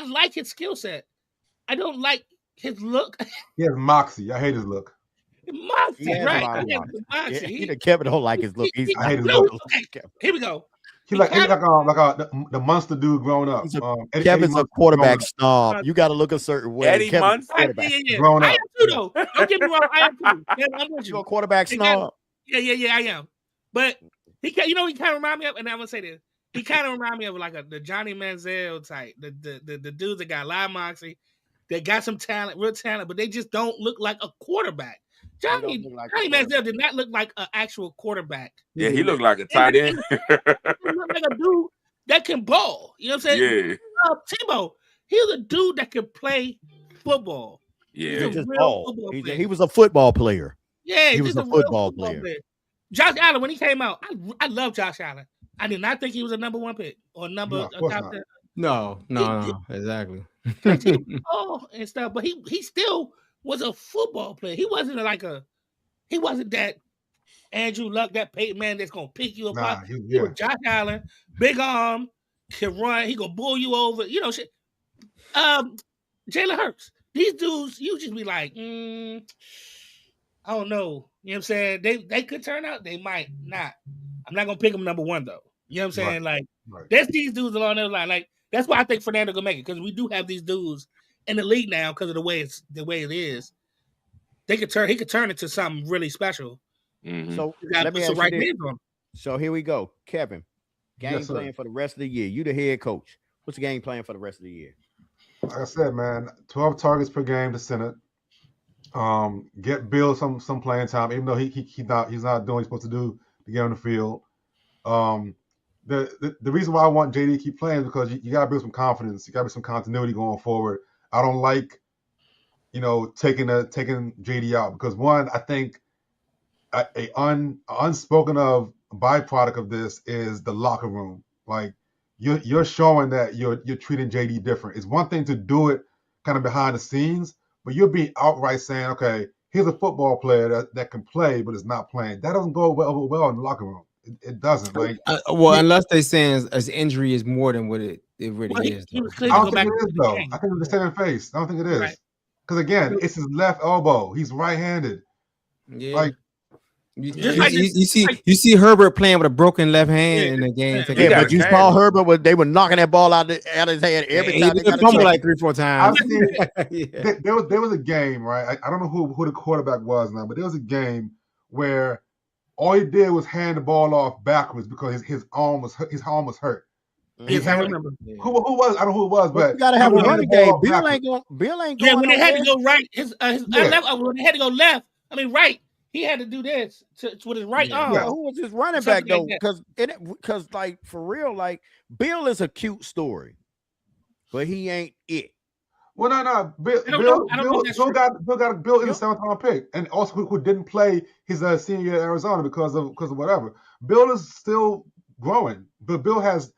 like his skill set. I don't like his look. He has moxie. I hate his look. Moxie, right? Kevin don't like his look. I hate his look. Okay. Here we go. He's like the monster dude growing up. Kevin's a quarterback snob. You got to look a certain way. Eddie Munster, growing up. I am too, though. Don't get me wrong. I am too. Yeah, I'm with you. You're a quarterback snob. Yeah, I am. But he kind of remind me of, and I'm gonna say this. He kind of remind me of like the Johnny Manziel type, the dudes that got live moxie, that got some talent, real talent, but they just don't look like a quarterback. Johnny Manziel did not look like an actual quarterback. Yeah, he looked like a tight end. He looked like a dude that can ball. You know what I'm saying? Yeah. Tebow, he was a dude that could play football. Yeah, he was a football player. Yeah, he was a football player. Josh Allen, when he came out, I love Josh Allen. I did not think he was a number one pick or top 10. No, exactly. And stuff, but he still was a football player. He wasn't that Andrew Luck, that Peyton man that's gonna pick you apart. He was Josh Allen, big arm, can run. He gonna bull you over. You know shit. Jalen Hurts. These dudes, you just be like, I don't know. You know what I'm saying? They could turn out. They might not. I'm not going to pick them number one, though. You know what I'm saying? Right. There's these dudes along that line. Like, that's why I think Fernando can make it, because we do have these dudes in the league now because of the way it is. He could turn into something really special. Mm-hmm. So let me ask you this. So here we go. Kevin, game plan for the rest of the year. You the head coach. What's the game plan for the rest of the year? Like I said, man, 12 targets per game to Senate. Get Bill some playing time, even though he's not doing what he's supposed to do to get on the field. The reason why I want JD to keep playing is because you got to build some confidence. You got to be some continuity going forward. I don't like, taking JD out because one, I think a unspoken of byproduct of this is the locker room. Like you're showing that you're treating JD different. It's one thing to do it kind of behind the scenes, but you're being outright saying, okay, here's a football player that can play, but is not playing. That doesn't go well in the locker room. It doesn't. Like, unless they're saying his injury is more than what it really is. I don't think it is, though. I think it's the same face. I don't think it is. Because, again, it's his left elbow. He's right-handed. Yeah. Like, you see Herbert playing with a broken left hand in the game. Yeah, but you saw Herbert they were knocking that ball out of his head every time. He fumbled like 3-4 times. There was a game, right? I don't know who the quarterback was now, but there was a game where all he did was hand the ball off backwards because his arm was hurt. Yes, I remember. Who was? I don't know who it was, but you gotta have a running game. Bill ain't going. Yeah, when they had to go right, left. When they had to go left, right. He had to do this with his right arm. Yeah, who was his running back though? Because like for real, like Bill is a cute story, but he ain't it. Well, no. Bill got a Bill in the 7th round pick, and also who didn't play his senior year at Arizona because of whatever. Bill is still growing, but Bill has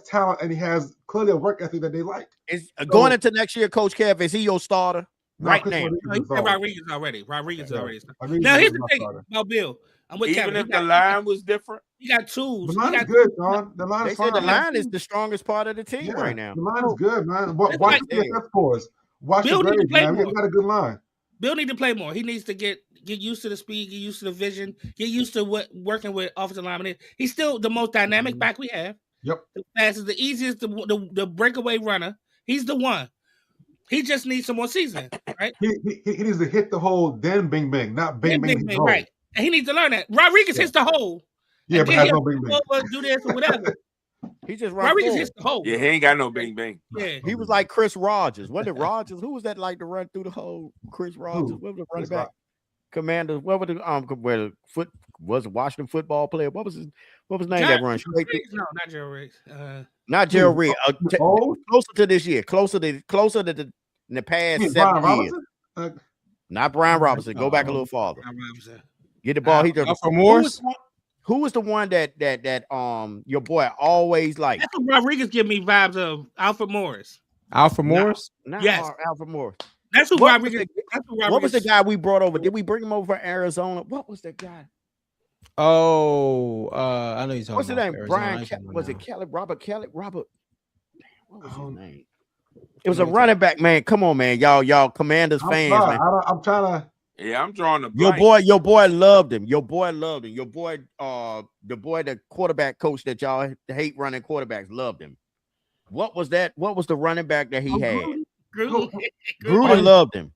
talent, and he has clearly a work ethic that they like. Is going into next year, Coach Kev, is he your starter right now? He said Rodriguez already. Now here's the thing about Bill. I'm with Even if the line was different, he got tools. The line is good, John. The line is fine. The line is the strongest part of the team right now. The line is good, man. Watch the PFF scores. Watch the grades, man. We got a good line. Bill needs to play more. He needs to get used to the speed, get used to the vision, get used to working with offensive linemen. He's still the most dynamic back we have. Yep. The fastest, the easiest, the breakaway runner. He's the one. He just needs some more seasoning, right? He needs to hit the hole, then bing bang, not bing bang. Right. And he needs to learn that. Rodriguez hits the hole. Yeah, but has no bing bang. Do this or whatever. He just Rodriguez hits the hole. Yeah, he ain't got no bing bang. Yeah. He was like Chris Rogers. Wasn't it Rogers? Who was that like to run through the hole? Chris Rogers. What was the running back? Commander. What was the was a Washington football player? What was his name that run straight through? No, not Gerald Riggs. Not Gerald Riggs. Closer to this year. Closer to the past 7 years. Not Brian Robinson. Go back a little farther. Get the ball. For Morris. Who was the one that your boy always liked? That's what Rodriguez give me vibes of. Alfred Morris. Alfred Morris? Yes. Alfred Morris. That's who Rodriguez. What was the guy we brought over? Did we bring him over from Arizona? What was the guy? Oh, I know you're talking What's his name? Arizona. Brian. Was it Kelly? Robert Kelly? Robert. What was his name? It was a running back, man. Come on, man. Y'all Commanders fans, man. I'm trying to. Yeah, I'm drawing the blank. Your boy loved him. Your boy, the quarterback coach that y'all hate running quarterbacks loved him. What was that? What was the running back that he had? Gruden loved him.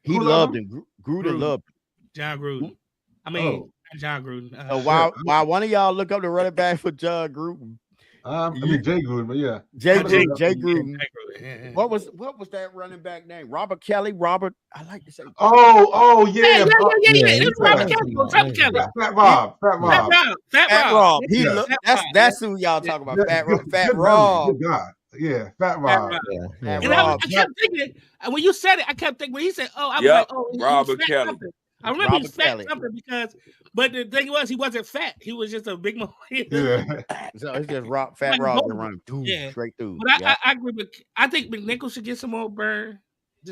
He loved him. Gruden loved him. John Gruden. I mean, John Gruden. So while one of y'all look up the running back for John Gruden. Jay Gruden, but yeah. Jay Gruden. Yeah. What was that running back name? Robert Kelly. Robert. I like to say. Oh yeah. It was Robert Kelly. Fat Rob. Fat Rob. That's who y'all talking about. Fat Rob. Good God. Yeah, Fat Rob. Fat Rob. I kept thinking when you said it. I kept thinking when he said, "Oh, I was like, oh, Robert Kelly." Something. I remember he was fat something but the thing was he wasn't fat. He was just a big man. Yeah. So it's just Fat Rob running straight through. But I agree with. I think McNichols should get some more burn.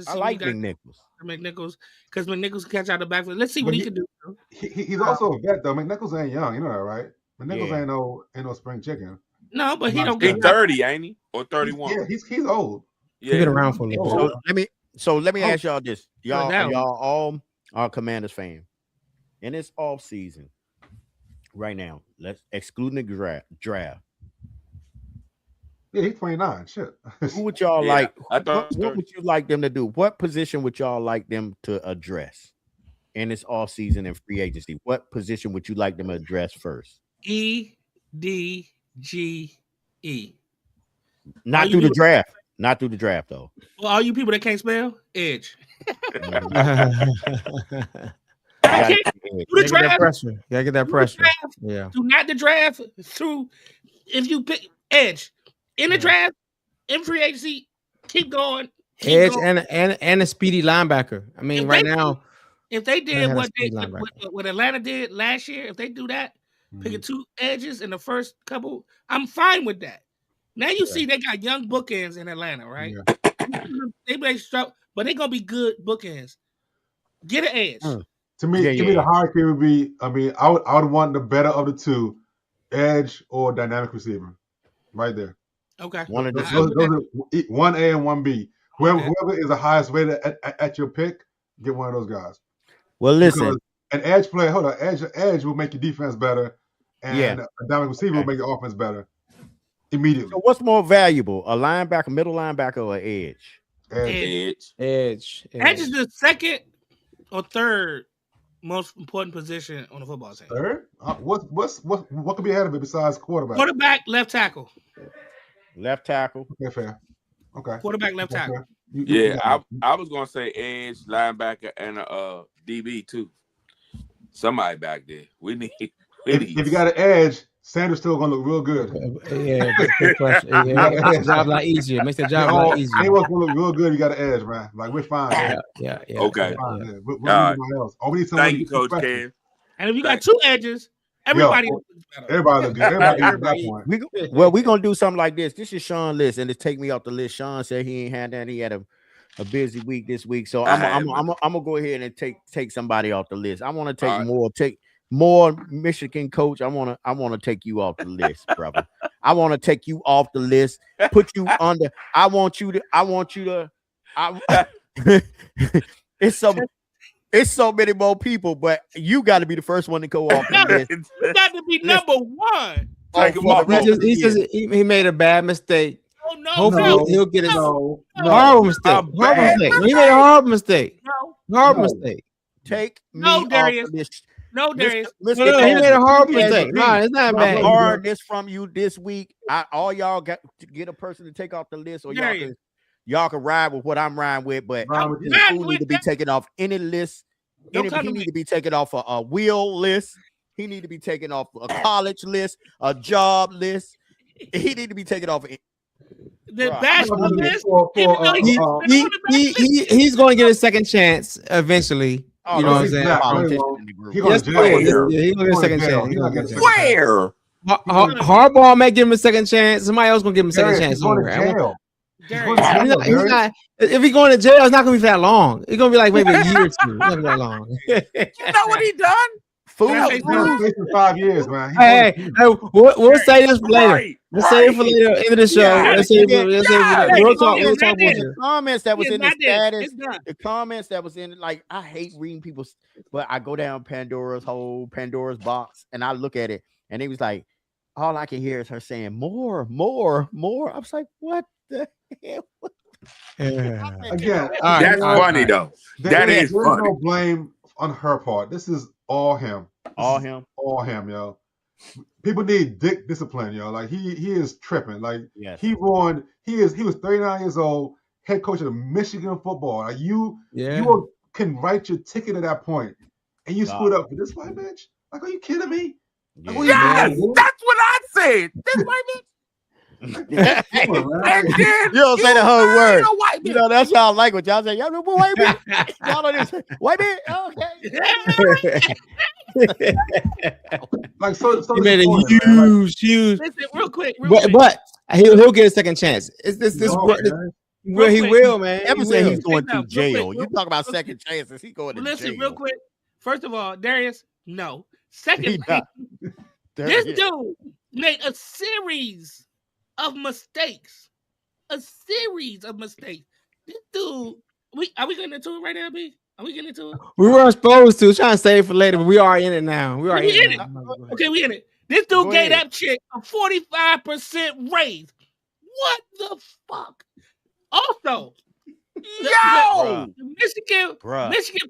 I like McNichols. Because McNichols can catch out the backfield. Let's see what he can do. He's also a vet though. McNichols ain't young, you know that, right? McNichols ain't no spring chicken. No, but he don't get 30, ain't he? Or 31? Yeah, he's old. Yeah, he's been around for a little bit. So let me ask y'all this. Y'all all are Commanders fan. In this off season, right now, let's excluding the draft. Yeah, he's 29. Shit. Who would y'all like? What would you like them to do? What position would y'all like them to address in this off season and free agency? What position would you like them to address first? EDGE. Not through the draft. Not through the draft, though. Well, all you people that can't spell, edge. Gotta get that pressure. Yeah. Do not the draft through. If you pick edge in the draft, in free agency, keep going. And a speedy linebacker. I mean, now, if they did what Atlanta did last year, if they do that, picking 2 edges in the first couple, I'm fine with that. Now you see they got young bookends in Atlanta, right? Yeah. They may struggle, but they're gonna be good bookends. Get an edge. To me, the hierarchy would be. I mean, I would want the better of the two, edge or dynamic receiver, right there. Okay. Those are 1A and 1B. Whoever is the highest rated at your pick, get one of those guys. Well, listen. Because an edge player, edge will make your defense better, and a dynamic receiver will make your offense better. Immediately. So what's more valuable, a linebacker, middle linebacker, or edge? Edge is the second or third most important position on the football team. Third? What could be ahead of it besides quarterback? Quarterback, left tackle. Left tackle. Okay, fair. Okay. Quarterback, left tackle. I was gonna say edge, linebacker, and DB too. Somebody back there. We need. If you got an edge, Sanders still gonna look real good. Yeah, good question. Yeah, makes the job a lot easier. Makes the job a lot easier. They was gonna look real good. You got an edge, man. Like we're fine. Yeah. Okay. We'll need else. Thank you, Coach Ken. And if you got two edges, everybody looks better. Everybody look good. Everybody at that point. We're gonna do something like this. This is Sean's list, and to take me off the list. Sean said he ain't had that. He had a busy week this week, so I'm gonna go ahead and take somebody off the list. I want to take more Michigan coach. I want to take you off the list, brother. I want to take you off the list. Put you under. I want you to. It's so many more people, but you got to be the first one to go off the list. You got to be number one. He made a bad mistake. No, hopefully he'll get it. Horrible mistake. He made a horrible mistake. Horrible mistake. Take me Darius. off the list. No, Darius. He made a horrible mistake. No, it's not bad. I heard this from you this week. All y'all got to get a person to take off the list, or y'all can ride with what I'm riding with. But who need to be taken off any list? He need to be taken off a wheel list. He need to be taken off a college list, a job list. He need to be taken off the basketball list. He's going to get a second chance eventually. You know what I'm saying? He's going to get a second chance. Where? Harbaugh may give him a second chance. Somebody else going to give him a second chance somewhere. He's not. If he's going to jail, it's not going to be that long. It's going to be like maybe a year or two. It's not going to be that long. You know what he done? Food 5 years, man. Hey, we'll say this for later. Let's say it for later. End of the show. Let's say we'll talk. The comments that was in the status. The comments that was in, like, I hate reading people's, but I go down Pandora's box and I look at it, and it was like, all I can hear is her saying more. I was like, what the hell? Again, that's funny though. That is funny. There's no blame on her part. This is all him. All him, yo. People need dick discipline, yo. Like he is tripping. Like he was 39 years old, head coach of Michigan football. Like you can write your ticket at that point, and you screwed up for this white bitch. Like, are you kidding me? Like, yes, that's what I said. This white bitch. You don't say the whole word. You know, that's y'all language. Y'all say, y'all know white bitch. Y'all don't just say, white bitch. Okay. Like so he made a huge. Listen, real quick. But he'll get a second chance. It's this where he will, man. Ever say he's going to jail? You talk about second chances. He going to jail. Listen, real quick. First of all, Darius, no. Second, this dude made a series of mistakes. This dude, are we getting into it right now, B? Are we getting into it? We weren't supposed to. Trying to save for later, but we are in it now. We in it. Okay, we in it. This dude gave that chick a 45% raise. What the fuck? Also, the Michigan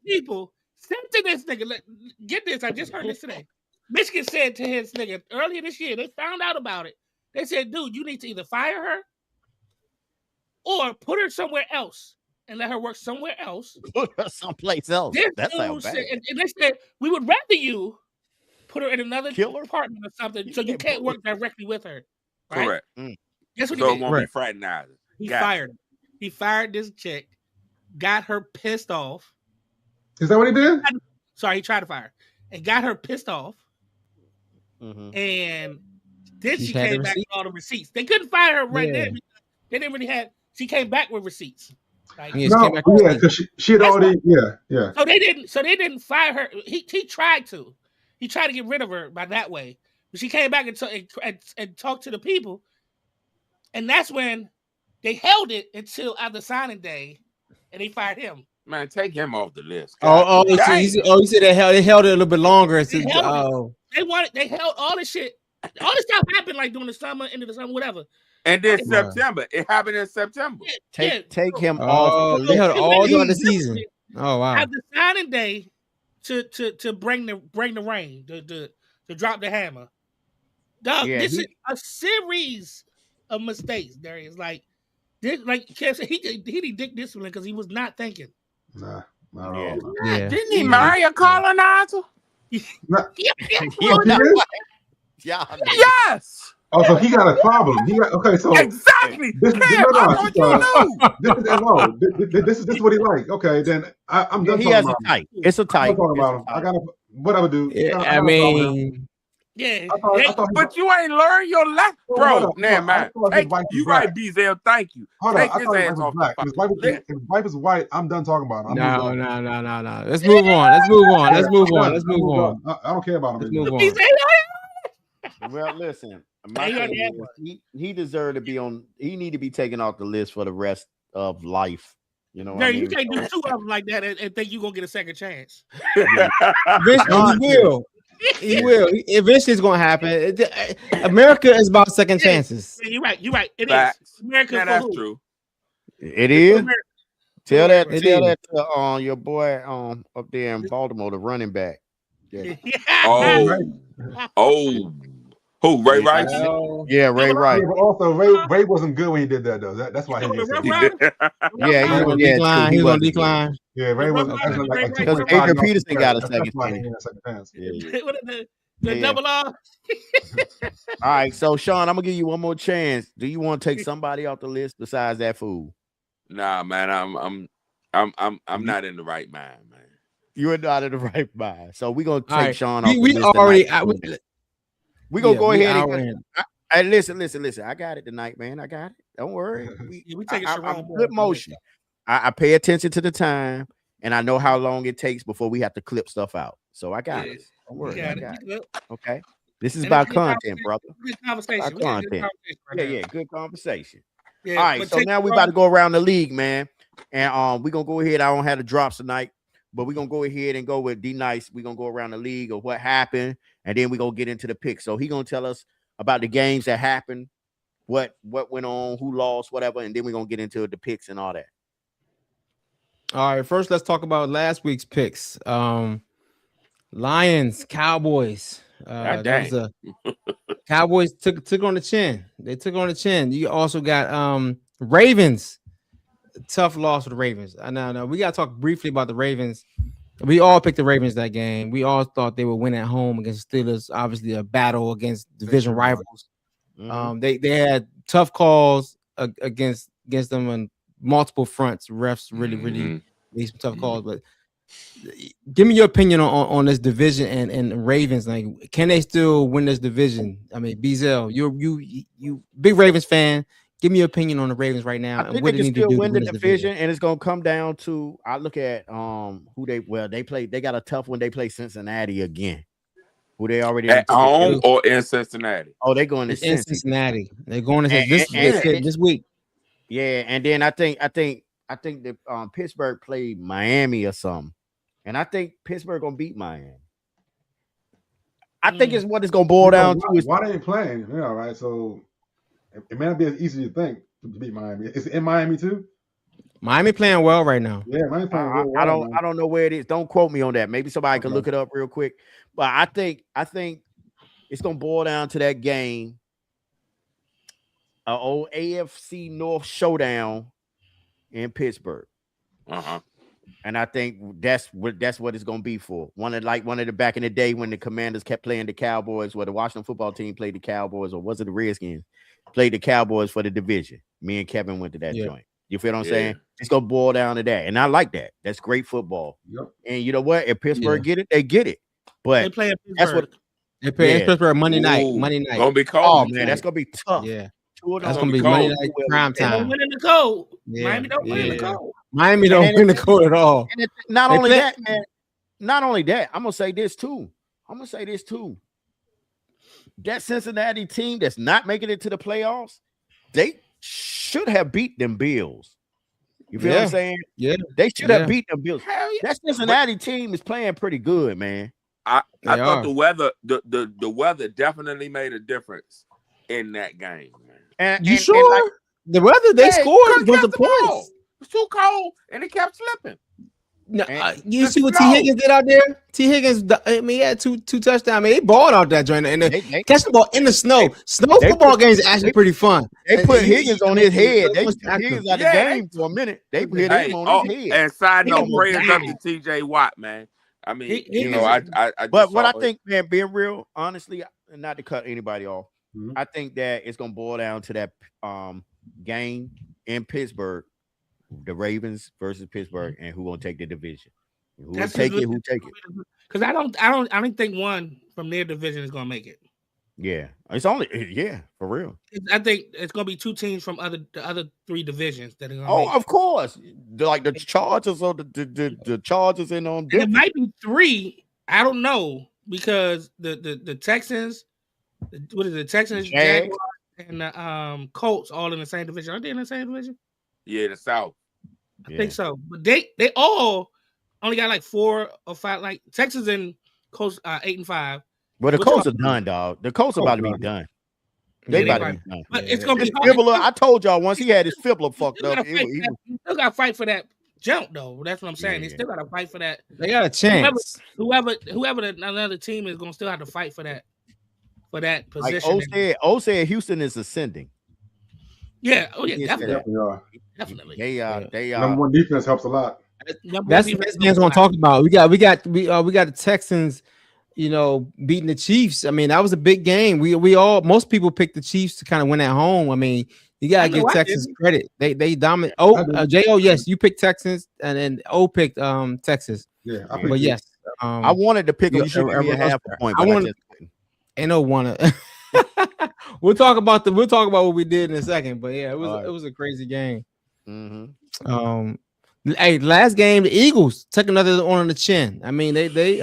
people said to this nigga, get this, I just heard this today. Michigan said to his nigga earlier this year, they found out about it. They said, dude, you need to either fire her or put her somewhere else and let her work somewhere else. Put her someplace else. That's how bad. And they said, we would rather you put her in another apartment or something so you can't work directly with her. Right? Correct. Guess what so he did? It won't be fraternizing. He fired her. He fired this chick, got her pissed off. Is that what he did? Sorry, he tried to fire her and got her pissed off. And then she came back with all the receipts. They couldn't fire her right there. They didn't really have. She came back with receipts. Like, because she had already. So they didn't fire her. He tried to. He tried to get rid of her by that way. But she came back and talked to the people, and that's when they held it until after signing day, and they fired him. Man, take him off the list. You said they held it a little bit longer. They held all this shit. All this stuff happened like during the summer, into the summer, whatever. And then September. It happened in September. Take him off. They held all during the season. Oh wow. At the signing day to bring the rain, to drop the hammer. Dog, this is a series of mistakes, Darius. Like Kev said, he did dick discipline because he was not thinking. Nah, not Yeah. at all. Yeah. Didn't he marry a colonizer? Nah. Yeah. Yes. Oh, so he got a problem. Okay. So exactly. This Kev, I thought you knew. This is what he like. Okay, then I'm done He talking has about a type. It's a type. I'm talking about him. I gotta what I would do. Yeah, I I got a problem with him. mean, Yeah. I thought But you ain't learned your lesson, bro. Nah, man. You right, Bezel. Thank you. Hold on, Take I his thought ass off black. the If his wife is white, I'm done talking about him. no. Let's move on. Let's move on. I don't care about him. Let's move He on. said, Well, listen. Hey, you already had He deserved to be on. He need to be taken off the list for the rest of life. You know what Jerry, I mean? you can't do two of them like that and think you're gonna get a second chance. Eventually, he will. Eventually, it's gonna happen. America is about second chances. Yeah, you're right. It Facts. is. America Yeah, for that's who? true. It is. Tell that It to your boy up there in Baltimore, the running back. Yeah. Oh. Who? Ray Rice? Yeah, Ray Rice. Yeah, but also Ray wasn't good when he did that though. That's why he didn't get Yeah, he was on decline. He was on decline. Yeah, Ray was like because Adrian Peterson got a second chance. The double R. All right, so Sean, I'm gonna give you one more chance. Do you want to take somebody off the list besides that fool? Nah, man, I'm not in the right mind, man. You're not in the right mind. So we're gonna take Sean off. We already. We're gonna go ahead and listen. I got it tonight, man. I got it. Don't worry. We take it good motion. I pay attention to the time, and I know how long it takes before we have to clip stuff out. So I got it. Don't worry. I got it. Okay. This is about content, brother. Good conversation. Good conversation. Good conversation. Yeah, all right, so now we about to go around the league, man. And we're gonna go ahead. I don't have the drops tonight, but we're gonna go ahead and go with D Nice. We're gonna go around the league of what happened, and then we're gonna get into the picks. So he's gonna tell us about the games that happened, what went on, who lost, whatever, and then we're gonna get into the picks and all that. All right, first let's talk about last week's picks. Lions, Cowboys. Cowboys took on the chin. They took on the chin. You also got Ravens. Tough loss for the Ravens. I know. We gotta talk briefly about the Ravens. We all picked the Ravens that game. We all thought they would win at home against Steelers. Obviously, a battle against division rivals. Mm-hmm. They had tough calls against them on multiple fronts. Refs really made some tough calls. But give me your opinion on this division and Ravens. Like, can they still win this division? I mean, Bezel, you big Ravens fan. Give me your opinion on the Ravens right now. I think they can still win the division, and it's gonna come down to I look at who they play. They got a tough one. They play Cincinnati again. Who they already at home or in Cincinnati? Oh, they going to Cincinnati. They're going to this week. Yeah, and then I think that Pittsburgh played Miami or something, and I think Pittsburgh gonna beat Miami. I think it's what it's gonna boil down to. Why they ain't playing? Yeah, right. So it may not be as easy as you think to beat Miami. Is it in Miami too? Miami playing well right now. Yeah, Miami playing well. I don't know where it is. Don't quote me on that. Maybe somebody can look it up real quick. But I think it's gonna boil down to that game. An old AFC North showdown in Pittsburgh. And I think that's what it's gonna be for. One of the back in the day when the Commanders kept playing the Cowboys, where the Washington football team played the Cowboys, or was it the Redskins? Played the Cowboys for the division. Me and Kevin went to that joint. You feel what I'm saying? It's gonna boil down to that, and I like that. That's great football. Yep. And you know what? If Pittsburgh get it, they get it. But they play that's what they play Pittsburgh Monday night. Monday night. Gonna be cold. Oh man, that's gonna be tough. Yeah. That's gonna be Monday night prime time. They don't win in the cold. Miami don't win in the cold. Miami don't win the cold at all. And not only that, man. Not only that, I'm gonna say this too. That Cincinnati team that's not making it to the playoffs, they should have beat them Bills. You feel what I'm saying? Yeah, they should have beat them Bills. That Cincinnati team is playing pretty good, man. I thought the weather definitely made a difference in that game, man. You sure? The weather they scored a bunch of points. It was too cold and it kept slipping. No, you see what T. Higgins did out there? T. Higgins, I mean, he had two touchdowns. I mean, he balled out that joint and catch the ball in the snow. Snow football games are actually pretty fun. They put Higgins on his head. They put Higgins out the game for a minute. They hit him on his head. And side note, prayers up to T.J. Watt, man. I mean, but what I think, man, being real, honestly, not to cut anybody off, I think that it's gonna boil down to that game in Pittsburgh, the Ravens versus Pittsburgh, and who gonna take the division. Who take it? Because I don't think one from their division is gonna make it. Yeah, it's only for real. I think it's gonna be two teams from the other three divisions that are gonna. Oh, of course, like the Chargers or the Chargers and on. It might be three. I don't know because the Texans, what is it? The Texans, Jaguars, and the Colts all in the same division. Aren't they in the same division? Yeah, the South. I think so, but they all only got like 4 or 5. Like Texas and Colts 8-5. Well, the Colts are done, dog. The Colts are about to be done. They about to be done. But it's gonna be Fibbler. I told y'all once he had his Fibbler fucked up. He still got to fight for that jump, though. That's what I'm saying. They still got to fight for that. They got a chance. Whoever another team is gonna still have to fight for that position. Like O said Houston is ascending. Yeah. Oh yeah. Definitely. They are. Number one defense helps a lot. That's the best games we're talking about. We got the Texans, beating the Chiefs. I mean, that was a big game. Most people picked the Chiefs to kind of win at home. I mean, you gotta give Texans credit. They dominate. J.O. Yes, you picked Texans, and then O picked Texas. Yeah, but yes, I wanted to pick them. You should give me a half a point. Ain't no one. We'll talk about what we did in a second. But yeah, it was a crazy game. Mm-hmm. Hey, last game, the Eagles took another on the chin. I mean, they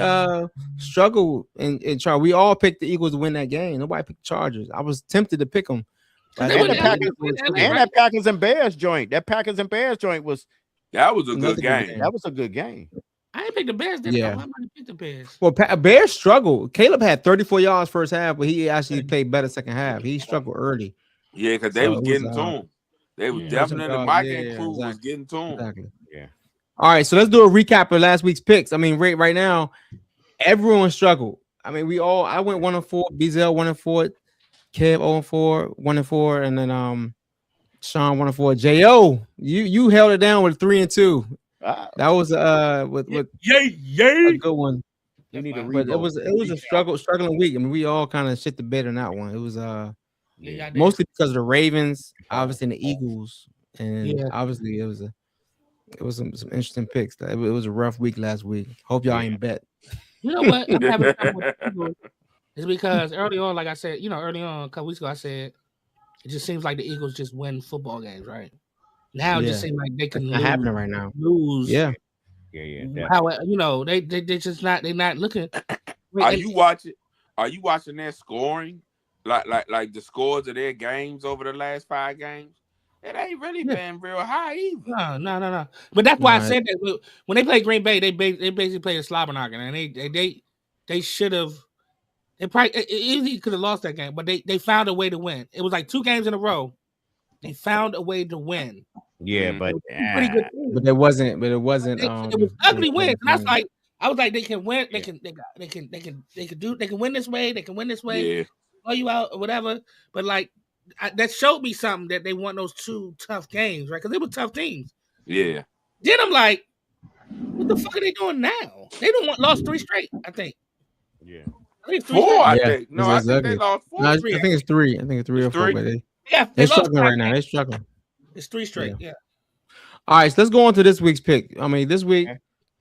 struggled and try. We all picked the Eagles to win that game. Nobody picked the Chargers. I was tempted to pick them. And that Packers and Bears joint. That Packers and Bears joint was a good game. That was a good game. I didn't pick the Bears. I picked the Bears. Well, Bears struggled. Caleb had 34 yards first half, but he actually played better second half. He struggled early. Yeah, because they was getting to him. They was definitely Mike and crew was getting to him. Exactly. Yeah. All right, so let's do a recap of last week's picks. I mean, right now, everyone struggled. I mean, I went 1-4, Bezel 1-4, Kev 0-4, 1-4, and then Sean 1-4. J.O., you held it down with 3-2. That was a good one. But it was a struggling week. I mean, we all kind of shit the bed on that one. It was mostly because of the Ravens, obviously, and the Eagles, and obviously it was some interesting picks. It was a rough week last week. Hope y'all ain't bet. You know what? I'm having trouble with Eagles. It's because early on, like I said, early on a couple weeks ago, I said it just seems like the Eagles just win football games, right? Now it just seems like they can happening right now. Lose. Yeah. How they just not looking. Are you watching their scoring? Like the scores of their games over the last 5 games? It ain't really been real high either. No. But that's why I said that when they played Green Bay, they basically played a slobber knocking, and they should have. They probably easily could have lost that game, but they found a way to win. It was like 2 games in a row. They found a way to win. Yeah, but pretty good. But it wasn't. It was ugly wins, and I was like, they can win. They can win this way. They can win this way. Yeah. Blow you out or whatever. But like that showed me something that they won those 2 tough games, right? Because they were tough teams. Yeah. Then I'm like, what the fuck are they doing now? They lost 3 straight, I think. Yeah. I think 4. I think. No, I think they lost 4. No, I think it's 3. I think it's 3 or 4. But they're struggling right now. They're struggling. It's 3 straight. Yeah. All right, so let's go on to this week's pick. I mean, this week,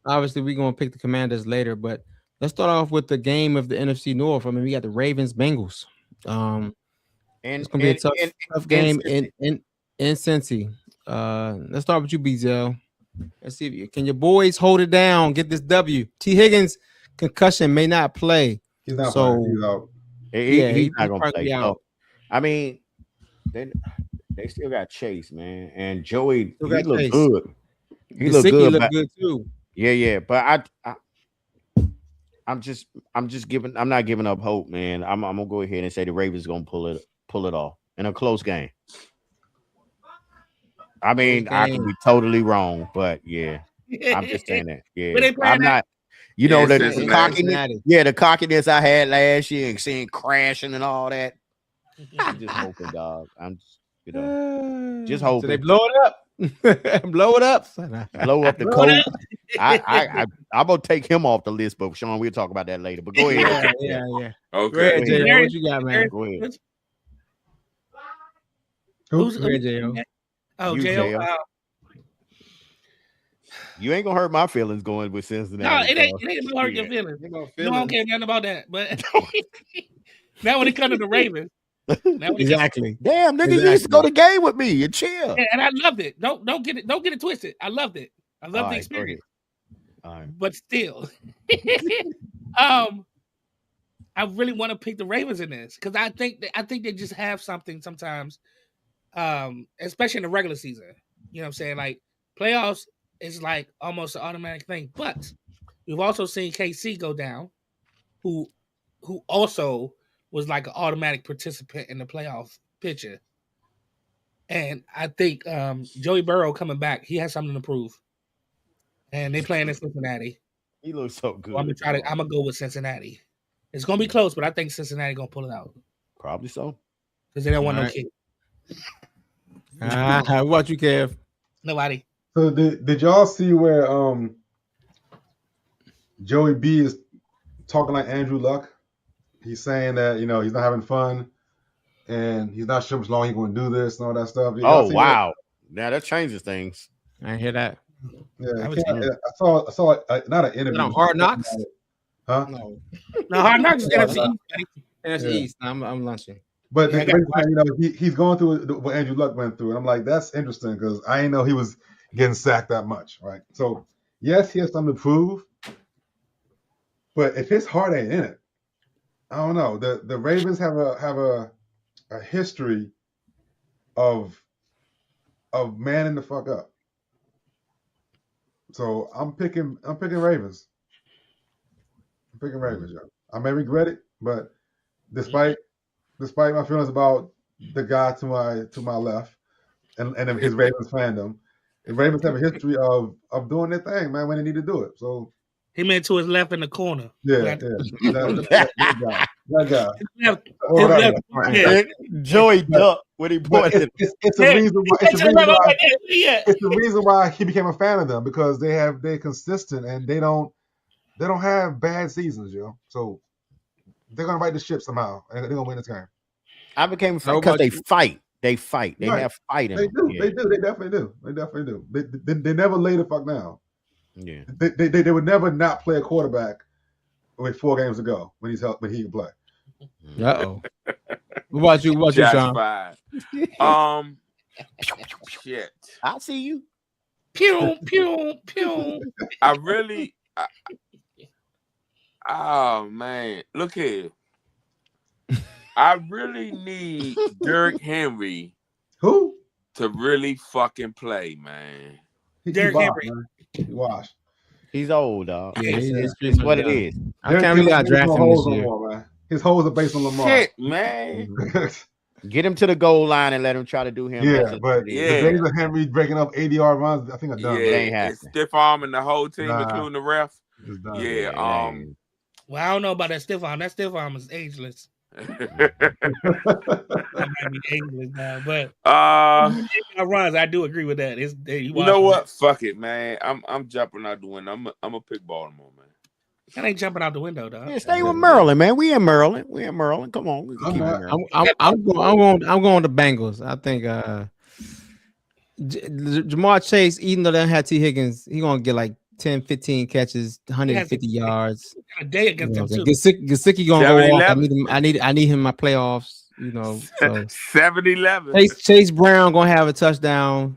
obviously, we're going to pick the Commanders later, but let's start off with the game of the NFC North. I mean, we got the Ravens Bengals. It's going to be a tough game in Cincy. Let's start with you, Bezel. Let's see can your boys hold it down, get this W. T. Higgins concussion may not play. He's not playing. He's out. He's not going to play. So, I mean, they still got Chase, man, and Joey. He look good. He look good. Look good too. Yeah. But I'm not giving up hope, man. I'm gonna go ahead and say the Ravens gonna pull it off in a close game. I mean, I can be totally wrong, but yeah. I'm just saying that. Yeah, But they I'm not. You know that the cockiness. Yeah, the cockiness I had last year and seeing crashing and all that. I'm just hoping, dog. I'm just, just hoping. So they blow it up. Blow it up. Blow up the coach. I'm gonna take him off the list, but Sean, we'll talk about that later. But go ahead. Yeah. Okay. Go ahead, J.O. What you got, man? Go ahead. Who's J.O.? Oh, J.O. You ain't gonna hurt my feelings going with Cincinnati. No, it ain't gonna hurt your feelings. No, I don't care nothing about that. But now when it comes to the Ravens, exactly. Damn, nigga, you used to go to game with me and chill. Yeah, and I loved it. Don't get it twisted. I loved it. I loved the experience. All right. But still, I really want to pick the Ravens in this because I think they just have something sometimes, especially in the regular season. You know what I'm saying? Like playoffs is like almost an automatic thing. But we've also seen KC go down, who also was like an automatic participant in the playoff picture. And I think Joey Burrow coming back, he has something to prove. And they playing in Cincinnati. He looks so good. So I'm gonna go with Cincinnati. It's gonna be close, but I think Cincinnati gonna pull it out. Probably so. Because they don't want no kid. How about you, Kev? Nobody. So did y'all see where Joey B is talking like Andrew Luck? He's saying that he's not having fun, and he's not sure how long he's going to do this and all that stuff. Oh wow! Now that changes things. I didn't hear that. Yeah, I saw not an interview. On Hard Knocks? Huh? No, Hard Knocks is NFC East. NFC East. I'm lunching. But he's going through what Andrew Luck went through, and I'm like, that's interesting because I didn't know he was getting sacked that much, right? So yes, he has something to prove, but if his heart ain't in it, I don't know. The Ravens have a history of manning the fuck up. So I'm picking Ravens. I'm picking Ravens, yo. I may regret it, but despite my feelings about the guy to my left and his Ravens fandom, the Ravens have a history of doing their thing, man, when they need to do it. So he meant to his left in the corner. Yeah. That guy. Joey Duck when he pointed. It's the reason why he became a fan of them, because they're consistent and they don't have bad seasons, yo. So they're gonna right the ship somehow and they're gonna win this game. I became a fan because they fight. They fight. They have fighting. They do. Yeah. They do. They definitely do. They never lay the fuck down. Yeah. They would never not play a quarterback with 4 games to go when he can play. Uh-oh. What about you, Sean? Shit. I see you. Pew, pew, pew. Oh man, look here. I really need Derrick Henry. Who? To really fucking play, man. Derrick Henry. Wash. He's old, dog. Yeah, it's what it is. I can't really draft him this year. Man. His holes are based on Lamar. Shit, man. Get him to the goal line and let him try to do him. Yeah, but the days of Henry breaking up 80-yard runs, I think are done. Yeah, it's stiff arming the whole team, including the ref. Yeah. Well, I don't know about that stiff arm. That stiff arm is ageless. That might be ageless now, but runs, I do agree with that. You know what? Fuck it, man. I'm jumping out the window. I'm gonna pick Baltimore, man. That ain't jumping out the window, dog. Yeah, stay with Maryland, man. We in Maryland. Come on. I'm going to Bengals. I think Jamar Chase, even though they don't have T. Higgins, he's gonna get like 10, 15 catches, 150 yards. A day against them too. Gesicki gonna go off. I need him in my playoffs. So 7-11. Chase Brown gonna have a touchdown.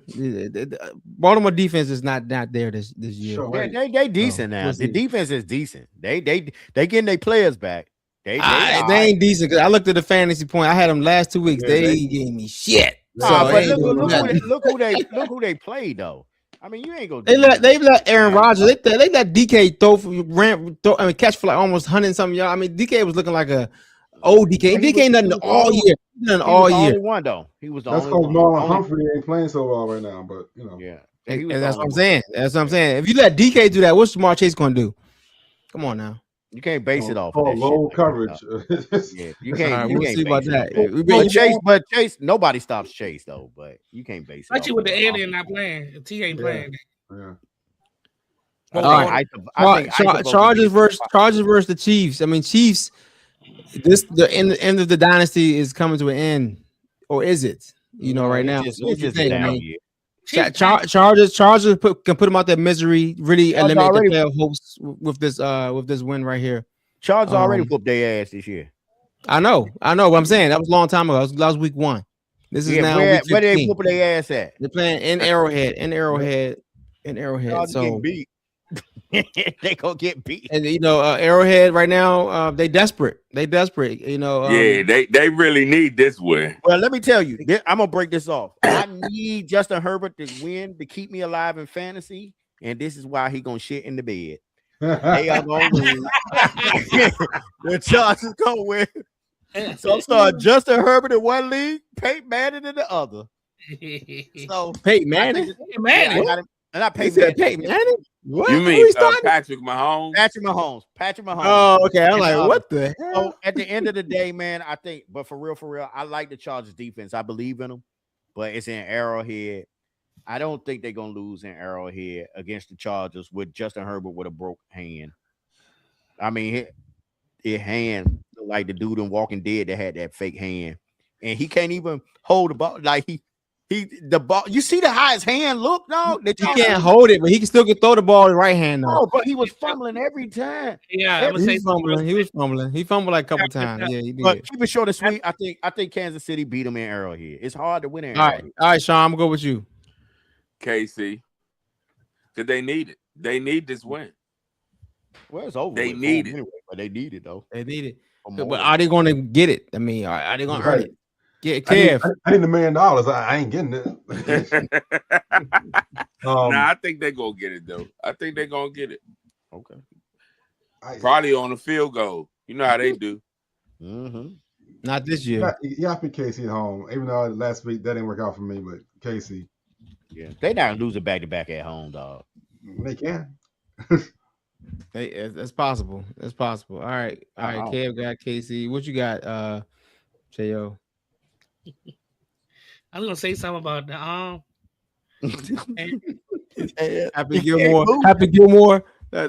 Baltimore defense is not there this year. Sure. They decent now. The defense is decent. They getting their players back. They ain't decent. Cause I looked at the fantasy point. I had them last 2 weeks. They gave me shit. But look who they played though. I mean, you ain't gonna. They let Aaron Rodgers. They let DK catch for like almost 100-something yards. I mean, DK was looking like a old DK. DK ain't nothing all year. He was the only one though. He was the only one. That's because Marlon Humphrey ain't playing so well right now. But yeah. And that's what I'm saying. That's what I'm saying. If you let DK do that, what's Jamar Chase gonna do? Come on now. You can't base it off of that low shit. coverage. Yeah, you can't. Right, You we'll can't see about base that. it. But Chase, nobody stops Chase though. But you can't base it. Especially with the alien not playing. If T ain't playing. Yeah. Chargers versus the Chiefs. I mean, Chiefs. The end of the dynasty is coming to an end, or is it? You know, right now. It's just a down year. Chargers can put them out that misery. Really eliminate the playoff hopes with this win right here. Chargers already whooped their ass this year. I know. What I'm saying, that was a long time ago. That was week 1. This is now week 15. Where they whooping their ass at? They're playing in Arrowhead. So beat. They gonna get beat. And Arrowhead right now, they desperate. You know. Yeah, they really need this win. Well, let me tell you, I'm gonna break this off. I need Justin Herbert to win to keep me alive in fantasy, and this is why he gonna shit in the bed. They are gonna lose. The Chargers gonna win. So I'm starting Justin Herbert in one league, Peyton Manning in the other. So Peyton Manning, and I Peyton Manning. What? You mean Patrick Mahomes? Patrick Mahomes. Oh, okay. I'm like, what the hell? So at the end of the day, man, I think, but for real, I like the Chargers defense. I believe in them, but it's in Arrowhead. I don't think they're gonna lose in Arrowhead against the Chargers with Justin Herbert with a broke hand. I mean, his hand like the dude in Walking Dead that had that fake hand, and he can't even hold the ball. Like the ball. You see how his hand look, dog? He can't hold it, but he can still throw the ball with right hand. Oh, but he was fumbling every time. Yeah, he was fumbling. He fumbled like a couple times. Yeah, he did. But keep it short and sweet. I think Kansas City beat him in Arrowhead. It's hard to win in Arrowhead. All right, Sean, I'm gonna go with you. KC, because they need it. They need this win. Well, it's over. They need it, anyway, but they need it though. They need it. But are they going to get it? I mean, are they going to earn it? Get Kev. I need $1 million. I ain't getting it. I think they're going to get it, though. I think they're going to get it. Okay. Probably on the field goal. You know how they do. Mm-hmm. Not this year. Yeah, I pick Casey at home. Even though last week that didn't work out for me, but Casey. Yeah. They not losing back-to-back at home, dog. They can. That's possible. That's possible. All right. Kev got Casey. What you got, J.O.? I'm gonna say something about the Happy Gilmore. I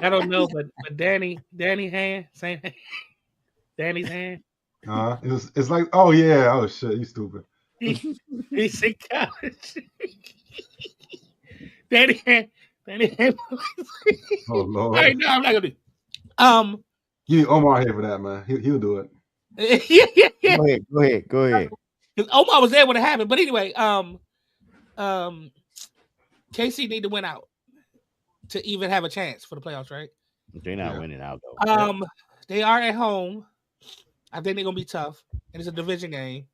don't know, but Danny hand, same hand. Danny's hand. It's like, oh yeah, oh shit, you stupid. He's in college. Danny hand. Oh Lord. All right, no, I'm not gonna do. You need Omar here for that, man. He'll do it. Yeah. Go ahead. Because Omar was there when it happened. But anyway, KC need to win out to even have a chance for the playoffs, right? They're not winning out though. They are at home. I think they're gonna be tough, and it's a division game.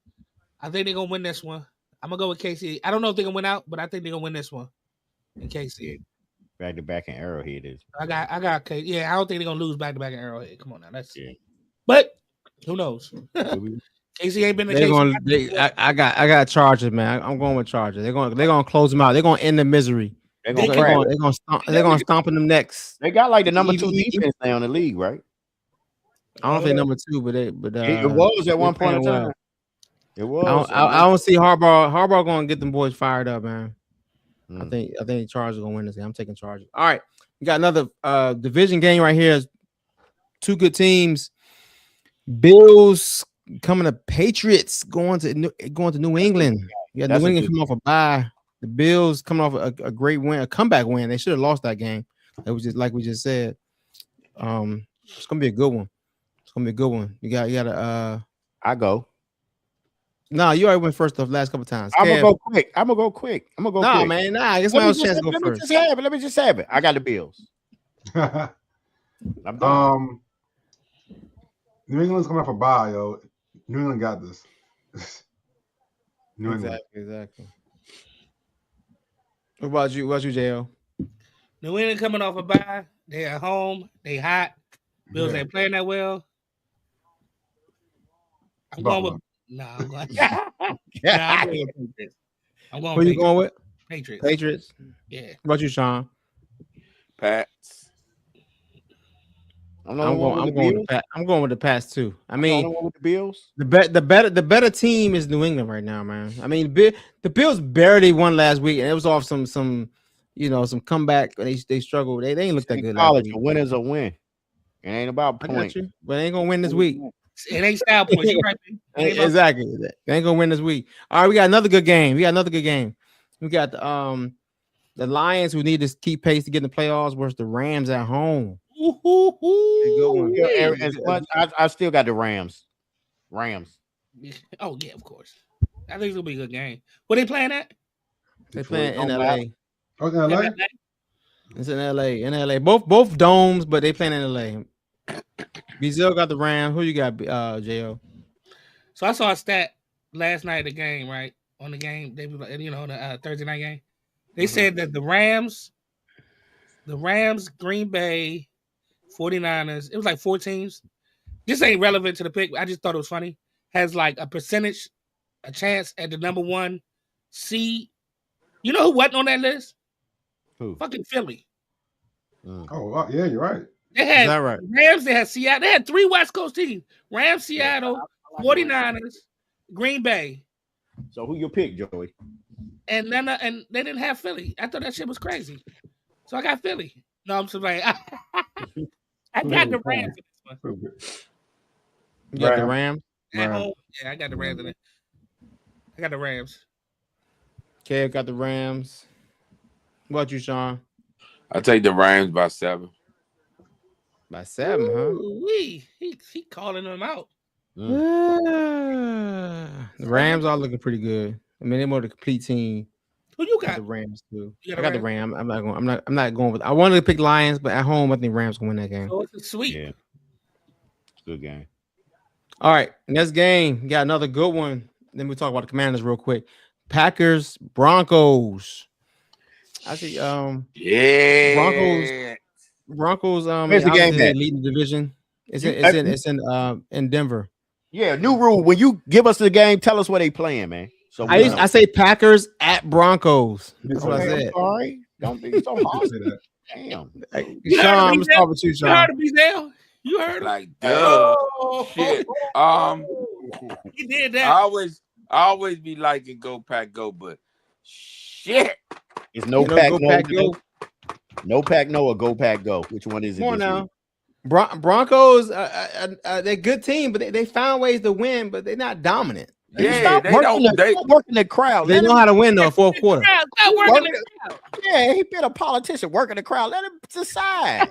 I think they're gonna win this one. I'm gonna go with KC. I don't know if they're gonna win out, but I think they're gonna win this one. In KC. Back to back in Arrowhead is. I got KC. Yeah, I don't think they're gonna lose back to back in Arrowhead. Come on now, But who knows? KC ain't been the case. I got Chargers, man. I'm going with Chargers. They're gonna close them out. They're gonna end the misery. They're gonna stomp in them necks. They got like the number 2 defense now in the league, right? I don't know if they're number 2, but it was at one point in time. It was. I don't see Harbaugh gonna get them boys fired up, man. I think Chargers are gonna win this game. I'm taking Chargers. All right, we got another division game right here. 2 good teams. Bills coming to Patriots going to New England. Yeah, New England coming off a bye. The Bills coming off a great win, a comeback win. They should have lost that game. It was just like we just said. It's gonna be a good one. You got to I go. No, you already went first the last couple times. I'm gonna go quick. No, man, I guess my chance to go first. Let me just have it. I got the Bills. I'm done. New England's coming off a bye, yo. New England got this. Exactly. What about you, J.O.? New England coming off a bye. They at home. They hot. Bills ain't playing that well. I'm going with. I'm going with Patriots. I'm going. Who you going with? Patriots. Patriots. Yeah. What about you, Sean? Pats. I'm going with the Pats too. I mean, with the Bills. The better team is New England right now, man. I mean, the Bills barely won last week, and it was off some some comeback. They struggled. They ain't looked that good last week. A win is a win. It ain't about points. But they ain't gonna win this week. It ain't style points. You're right. Exactly. They ain't gonna win this week. All right, we got another good game. We got the Lions, who need to keep pace to get in the playoffs, versus the Rams at home. I still got the Rams. Oh yeah, of course. I think it's gonna be a good game. Where they playing at? They playing in LA. Oh, in LA? It's in LA. In LA. Both domes, but they playing in LA. Bezel got the Rams. Who you got, Jo? So I saw a stat last night of the game, right? On the game, they the Thursday night game. They said that the Rams, Green Bay, 49ers, it was like 4 teams. This ain't relevant to the pick. I just thought it was funny. Has like a chance at the number 1 seed. You know who wasn't on that list? Who? Fucking Philly. Oh, yeah, you're right. They had right? Rams, they had Seattle. They had 3 West Coast teams. Rams, Seattle, 49ers, Green Bay. So who you pick, Joey? And then and they didn't have Philly. I thought that shit was crazy. So I got Philly. No, I'm just like I got the Rams in this one. You got the Rams? At home. Yeah, I got the Rams in it. I got the Rams. Kev got the Rams. What about you, Sean? I take the Rams by 7. By 7, huh? He calling them out. The Rams are looking pretty good. I mean, they're more the complete team. Who you got? The Rams too. I got the Rams. I'm not going with. I wanted to pick Lions, but at home I think Rams can win that game. Oh, it's a sweep. Yeah, good game. All right, next game. We got another good one. Then we talk about the Commanders real quick. Packers, Broncos. I see. Yeah. Broncos. Where's the game at? Leading the division. It's in Denver. Yeah, new rule. When you give us the game, tell us where they playing, man. So I say Packers at Broncos. That's what I said. All right, don't be so hard. Damn. Sean, I'm gonna start with you, Sean. You heard of Bezel? You heard him? Like, duh. Shit. He did that. I always be liking go pack go, but shit. It's no pack no. No pack no or go pack go. Which one is it? Come on now. Broncos, they're a good team, but they found ways to win, but they're not dominant. Yeah, they working the crowd. They know how to win though. Fourth quarter. Stop working the crowd. Yeah, he been a politician working the crowd. Let him decide.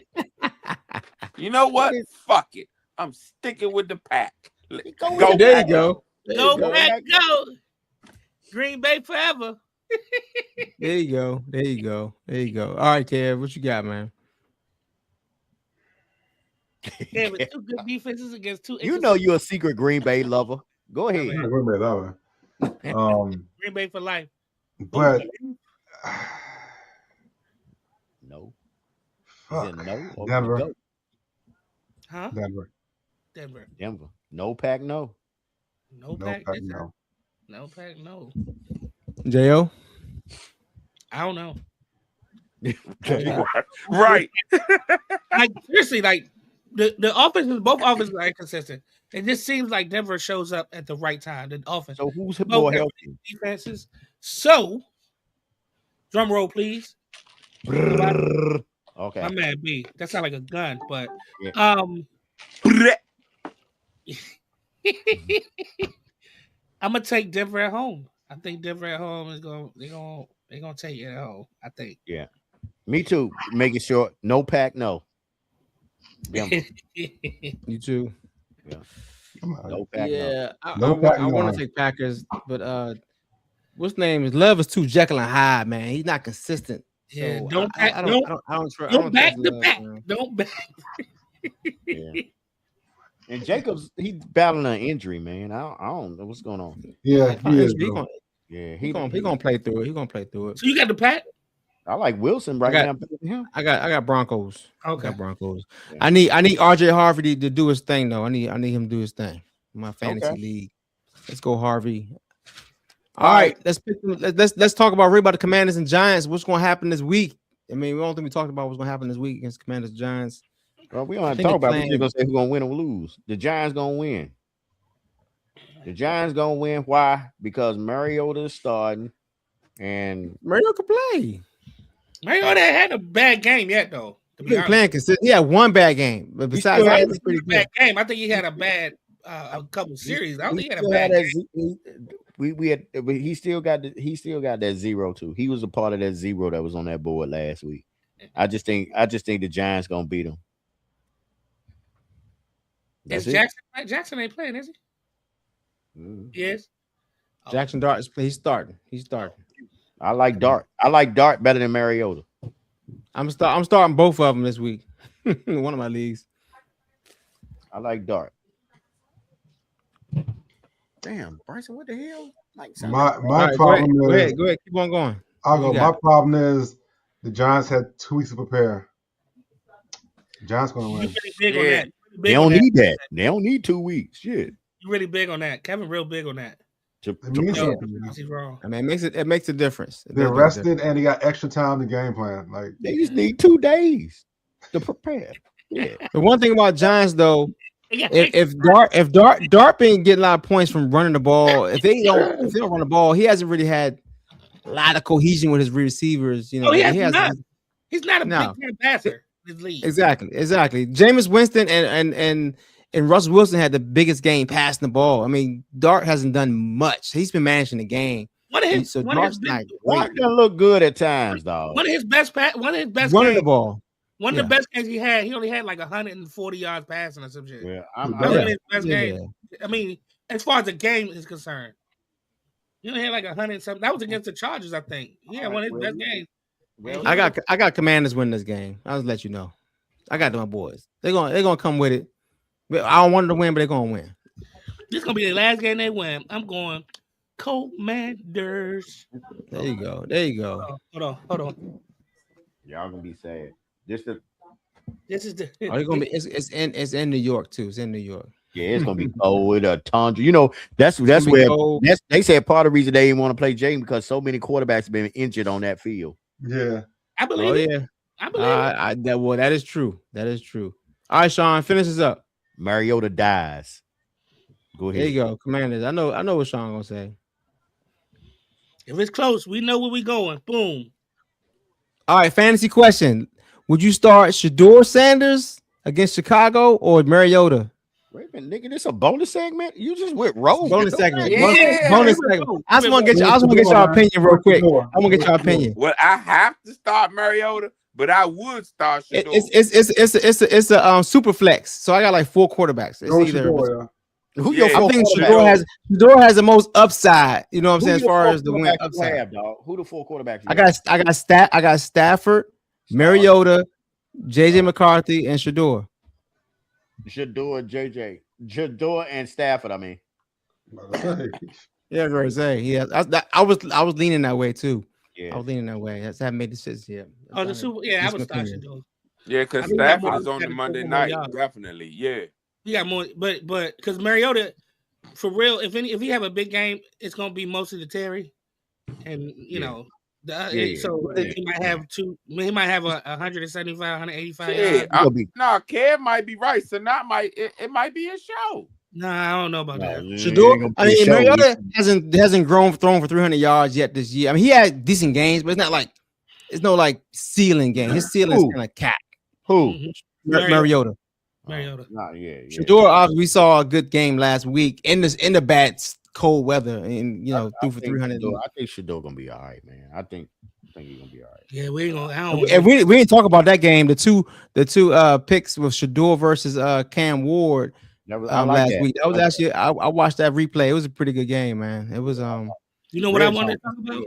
You know what? Fuck it. I'm sticking with the pack. Go there you go. Go pack go. Green Bay forever. There you go. All right, Kev, what you got, man? Yeah, but 2 good defenses against 2. You know you're a secret Green Bay lover. Go ahead. Green Bay lover. Green Bay for life. But no. Fuck. No. Denver. Huh? Denver. No pack no. No pack no. No pack no. Jo? I don't know. Right. Like seriously, like the offenses, both offenses are inconsistent. It just seems like Denver shows up at the right time. The offense. So who's more healthy? Defenses. So, drum roll, please. Okay. My man B. That sounds like a gun, but I'm gonna take Denver at home. I think Denver at home is gonna take it at home. I think. Yeah. Me too. Make it short. No pack, no. You too. Yeah. No pack, yeah. No. I want to take Packers, but what's name is Love is too Jekyll and Hyde, man. He's not consistent. Yeah, so don't back the pack. Don't back. Yeah. And Jacobs, he's battling an injury, man. I don't know what's going on. Yeah, he's gonna play through it. He's gonna play through it. So you got the pack? I like Wilson now. I got Broncos. Okay. I got Broncos. Yeah. I need RJ Harvey to do his thing though. I need him to do his thing. My fantasy league. Let's go, Harvey. All right, let's talk about the Commanders and Giants. What's going to happen this week? I mean, we don't think we talked about what's going to happen this week against Commanders and Giants. Well, we don't have to talk about it. We're going to say who's going to win or lose. The Giants going to win. The Giants going to win. Why? Because Mariota is starting. And Mariota can play. Mariota had a bad game yet, though. He been playing consistent. He had one bad game. But besides that, it's pretty bad game. I think he had a bad a couple series. I don't think he had a bad game. He still got that 0-2. He was a part of that 0 that was on that board last week. I just think the Giants gonna beat him. Jackson ain't playing, is he? Mm-hmm. Yes. Jackson Dart he's starting. I like Dart. I like Dart better than Mariota. I'm starting both of them this week. One of my leagues. I like Dart. Damn, Bryson, what the hell? Like my problem is go ahead, keep on going. I'll go. My problem is the Giants had 2 weeks to prepare. Giants gonna win. Really they don't need that. They don't need 2 weeks. Shit. You really big on that. Kevin real big on that. He's wrong. I mean, it makes a difference. They're rested and they got extra time to game plan. Like they just need 2 days to prepare. Yeah. The one thing about Giants though, if Dart been getting a lot of points from running the ball, if they don't run the ball, he hasn't really had a lot of cohesion with his receivers. You know, he's not a big time passer. His league. Exactly. Jameis Winston and Russell Wilson had the biggest game passing the ball. I mean, Dart hasn't done much. He's been managing the game. Dart's gonna look good at times, dog. One of his best running games, the ball. One of the best games he only had like 140 yards passing or some shit. Yeah, his best game. I mean, as far as the game is concerned, he only had like 100 something. That was against the Chargers, I think. Yeah, one of his best games. Well, I got Commanders winning this game. I'll just let you know. I got my boys. They're gonna come with it. I don't want them to win, but they're gonna win. This is gonna be the last game they win. I'm going Commanders. There you go. Hold on. Y'all gonna be sad. This is the. It's in New York too. It's in New York. Yeah, it's gonna be cold with a tundra. You know, that's where they said part of the reason they didn't want to play James because so many quarterbacks have been injured on that field. Yeah, I believe it. Yeah, I believe it. That is true. That is true. All right, Sean, finish this up. Mariota dies. Go ahead. There you go, Commanders. I know what Sean gonna say. If it's close, we know where we going. Boom. All right, fantasy question: would you start Shedeur Sanders against Chicago or Mariota? Wait a minute, nigga, this a bonus segment? You just went rogue. Bonus segment. Yeah. Bonus segment. I just want to get your opinion real quick. I want to get your opinion. Well, I have to start Mariota, but I would start Shedeur. It's a super flex. So I got like 4 quarterbacks. It's either. I think Shedeur has the most upside. You know what I'm saying? As far as the win upside. Who the 4 quarterbacks? I got Stafford, Mariota, JJ McCarthy, and Shedeur. Shedeur and Stafford. I mean, yeah, great say. Yeah, I was leaning that way too. Yeah, I was leaning that way. I haven't made decisions yet. I would start Shedeur. Yeah, because Stafford is on the Monday night. Definitely, yeah. We got more, but because Mariota, for real, if he have a big game, it's gonna be mostly the Terry, and you know. He might have 175, 185. Kev might be right. So it might be a show. Nah, I don't know about that. Shedeur, I mean, Mariota hasn't thrown for 300 yards yet this year. I mean, he had decent games, but it's not like it's no like ceiling game. His ceiling is kind of cap. Who? Mariota. Shedeur, obviously, we saw a good game last week in the bad cold weather, and threw for 300. I think Shedeur gonna be all right, man. I think he's gonna be all right. Yeah, we ain't gonna. We didn't talk about that game. The two picks with Shedeur versus Cam Ward last week. That was actually I watched that replay. It was a pretty good game, man. It was You know what I wanted to talk about?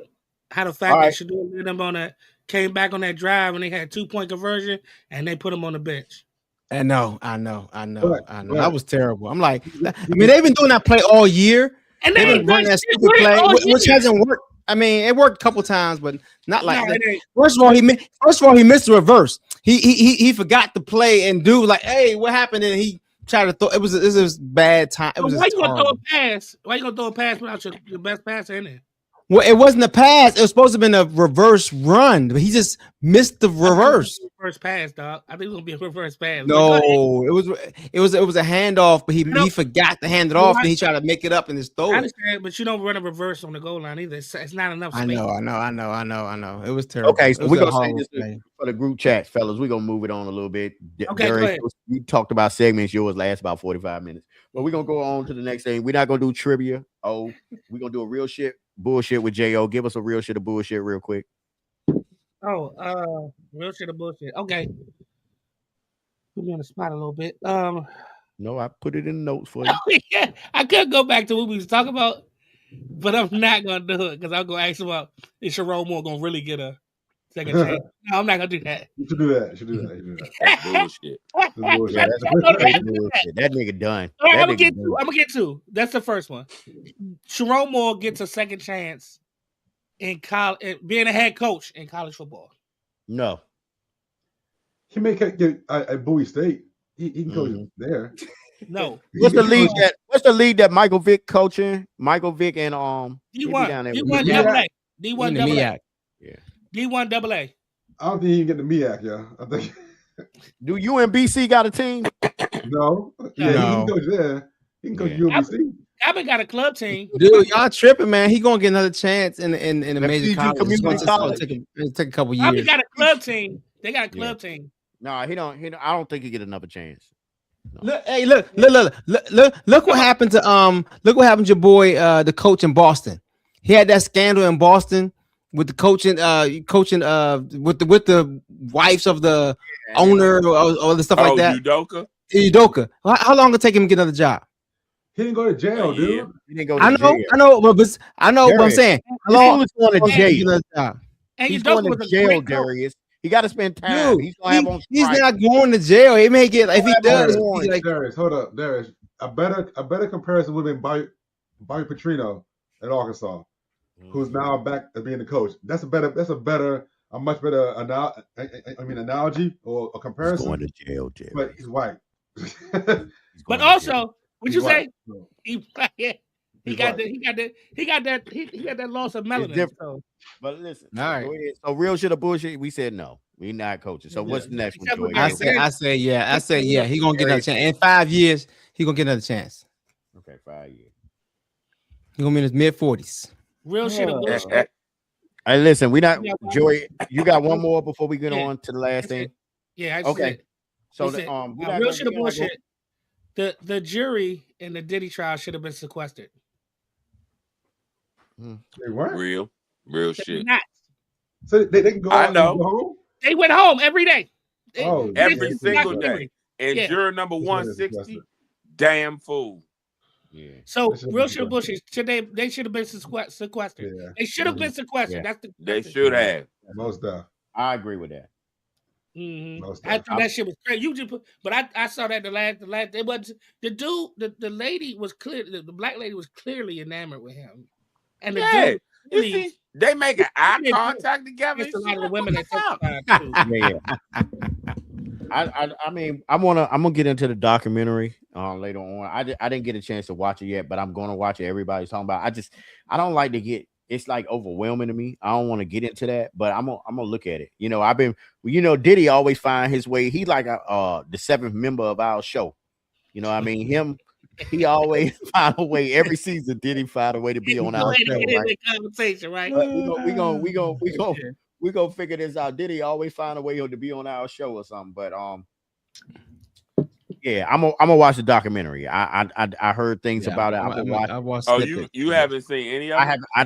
How the fact that Shedeur led them on that came back on that drive and they had 2-point conversion and they put him on the bench. I know. That was terrible. I'm like, I mean, they've been doing that play all year. And they've been running that stupid play, which hasn't worked. I mean, it worked a couple times, but not like that. First of all, he missed the reverse. He forgot to play and do like, hey, what happened? And he tried to throw. It was bad time. Why you gonna throw a pass? Why you gonna throw a pass without your best passer in there? Well, it wasn't a pass. It was supposed to have been a reverse run, but he just missed the reverse. Reverse pass, dog. I think it was gonna be a reverse pass. No, it was a handoff, but he forgot to hand it off, and he tried to make it up and just throw I it. understand, but you don't run a reverse on the goal line either. It's not enough space. I know. It was terrible. Okay, so we're gonna say this play. for the group chat, fellas. We're gonna move it on a little bit. Okay, go ahead. You talked about segments. Yours last about 45 minutes, but we're gonna go on to the next thing. We're not gonna do trivia. We're gonna do a real shit bullshit with Jo. Give us a real shit of bullshit real quick. Real shit or bullshit. Okay, put me on the spot a little bit. No, I put it in the notes for you. Yeah, I could go back to what we was talking about, but I'm not gonna do it because I'm gonna ask about is Sharon Moore gonna really get a second chance. No, I'm not gonna do that. You should do that. You should do that. That's bullshit. That's bullshit. That nigga done. All right, I'm gonna get two. That's the first one. Sharon Moore gets a second chance in college, being a head coach in college football. No. He may get at Bowie State. He can coach there. No. What's the league that Michael Vick coaching? Michael Vick and D1 double A. D1 double A. Yeah. D1 double A. I don't think he can get the MEAC, yeah. I think. Do UMBC got a team? No. Yeah, he can coach there. He can coach UMBC. I've got a club team. Dude, y'all tripping, man. He gonna get another chance in a major college. It's gonna take a couple years. I've got a club team. They got a club team. No, he don't. I don't think he get another chance. No. Look what happened to look what happened to your boy the coach in Boston. He had that scandal in Boston with the coaching with the wives of the owner or the stuff like that. Udoka. How long did it take him to get another job? He didn't go to jail, dude. He didn't go to jail. I know, but I'm saying how long was going to jail? And he's going to jail, Darius. He got to spend time. Dude, he's not going to jail. He may get if he does. Darius, hold up, Darius. A better comparison would have been Bobby Petrino at Arkansas, who's now back as being the coach. That's a much better analogy or a comparison. He's going to jail. But he's white. But also, would you say he got that loss of melanin? So. But listen, all right. So real shit or bullshit? We said no. We not coaching. So what's the next one, Joey? I say yeah. He gonna get another chance. In 5 years, he gonna get another chance. Okay, 5 years. He gonna be in his mid-40s. Real shit or bullshit. Hey, listen, we not Joey. You got one more before we get on to the last thing. Yeah. Okay. So real shit or bullshit. The jury in the Diddy trial should have been sequestered. They weren't real shit. Not. So they can go. I know. They went home every day. Every single day. And juror number 160, damn fool. Yeah. So real shit or bullshit. They should have been sequestered. Yeah. They should have been sequestered. Yeah. They should have. Most stuff. I agree with that. Mm-hmm. I thought that shit was crazy. But I saw that the last. It was the dude. The lady was clear. The black lady was clearly enamored with him. And the dude, you see, they make an eye contact together. It's a lot of the women that testified too. Yeah. I mean, I'm gonna get into the documentary later on. I didn't get a chance to watch it yet, but I'm gonna watch it. Everybody's talking about. I don't like to get. It's like overwhelming to me. I don't want to get into that, but I'm gonna look at it. You know, Diddy always find his way. He like the seventh member of our show. You know what I mean? He always find a way every season. Diddy find a way to be on our show. Right? Conversation, right? We gonna figure this out. Diddy always find a way to be on our show or something. But yeah, I'm gonna watch the documentary. I heard things about it. I watched. Oh, you haven't seen any of it? I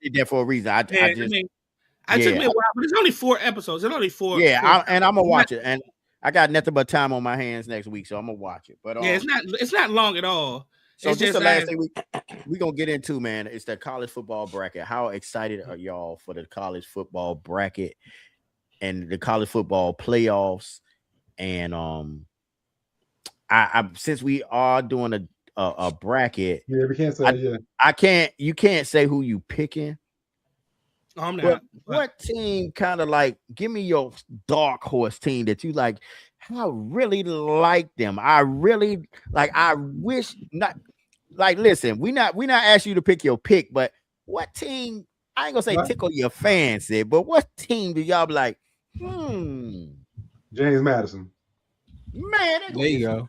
did that for a reason. I took me a while, but it's only 4 episodes. It's only 4. Yeah, and I'm gonna watch it. And I got nothing but time on my hands next week, so I'm gonna watch it. But it's not long at all. So just the last thing we gonna get into, man, is the college football bracket. How excited are y'all for the college football bracket and the college football playoffs? And I since we are doing a bracket, we can't say you can't say who you picking. I'm not. What team kind of like give me your dark horse team that you like? I really like them. I wish not like listen, we not asking you to pick your pick, but what team I ain't gonna say tickle your fancy, but what team do y'all be like? James Madison. Man, there you go.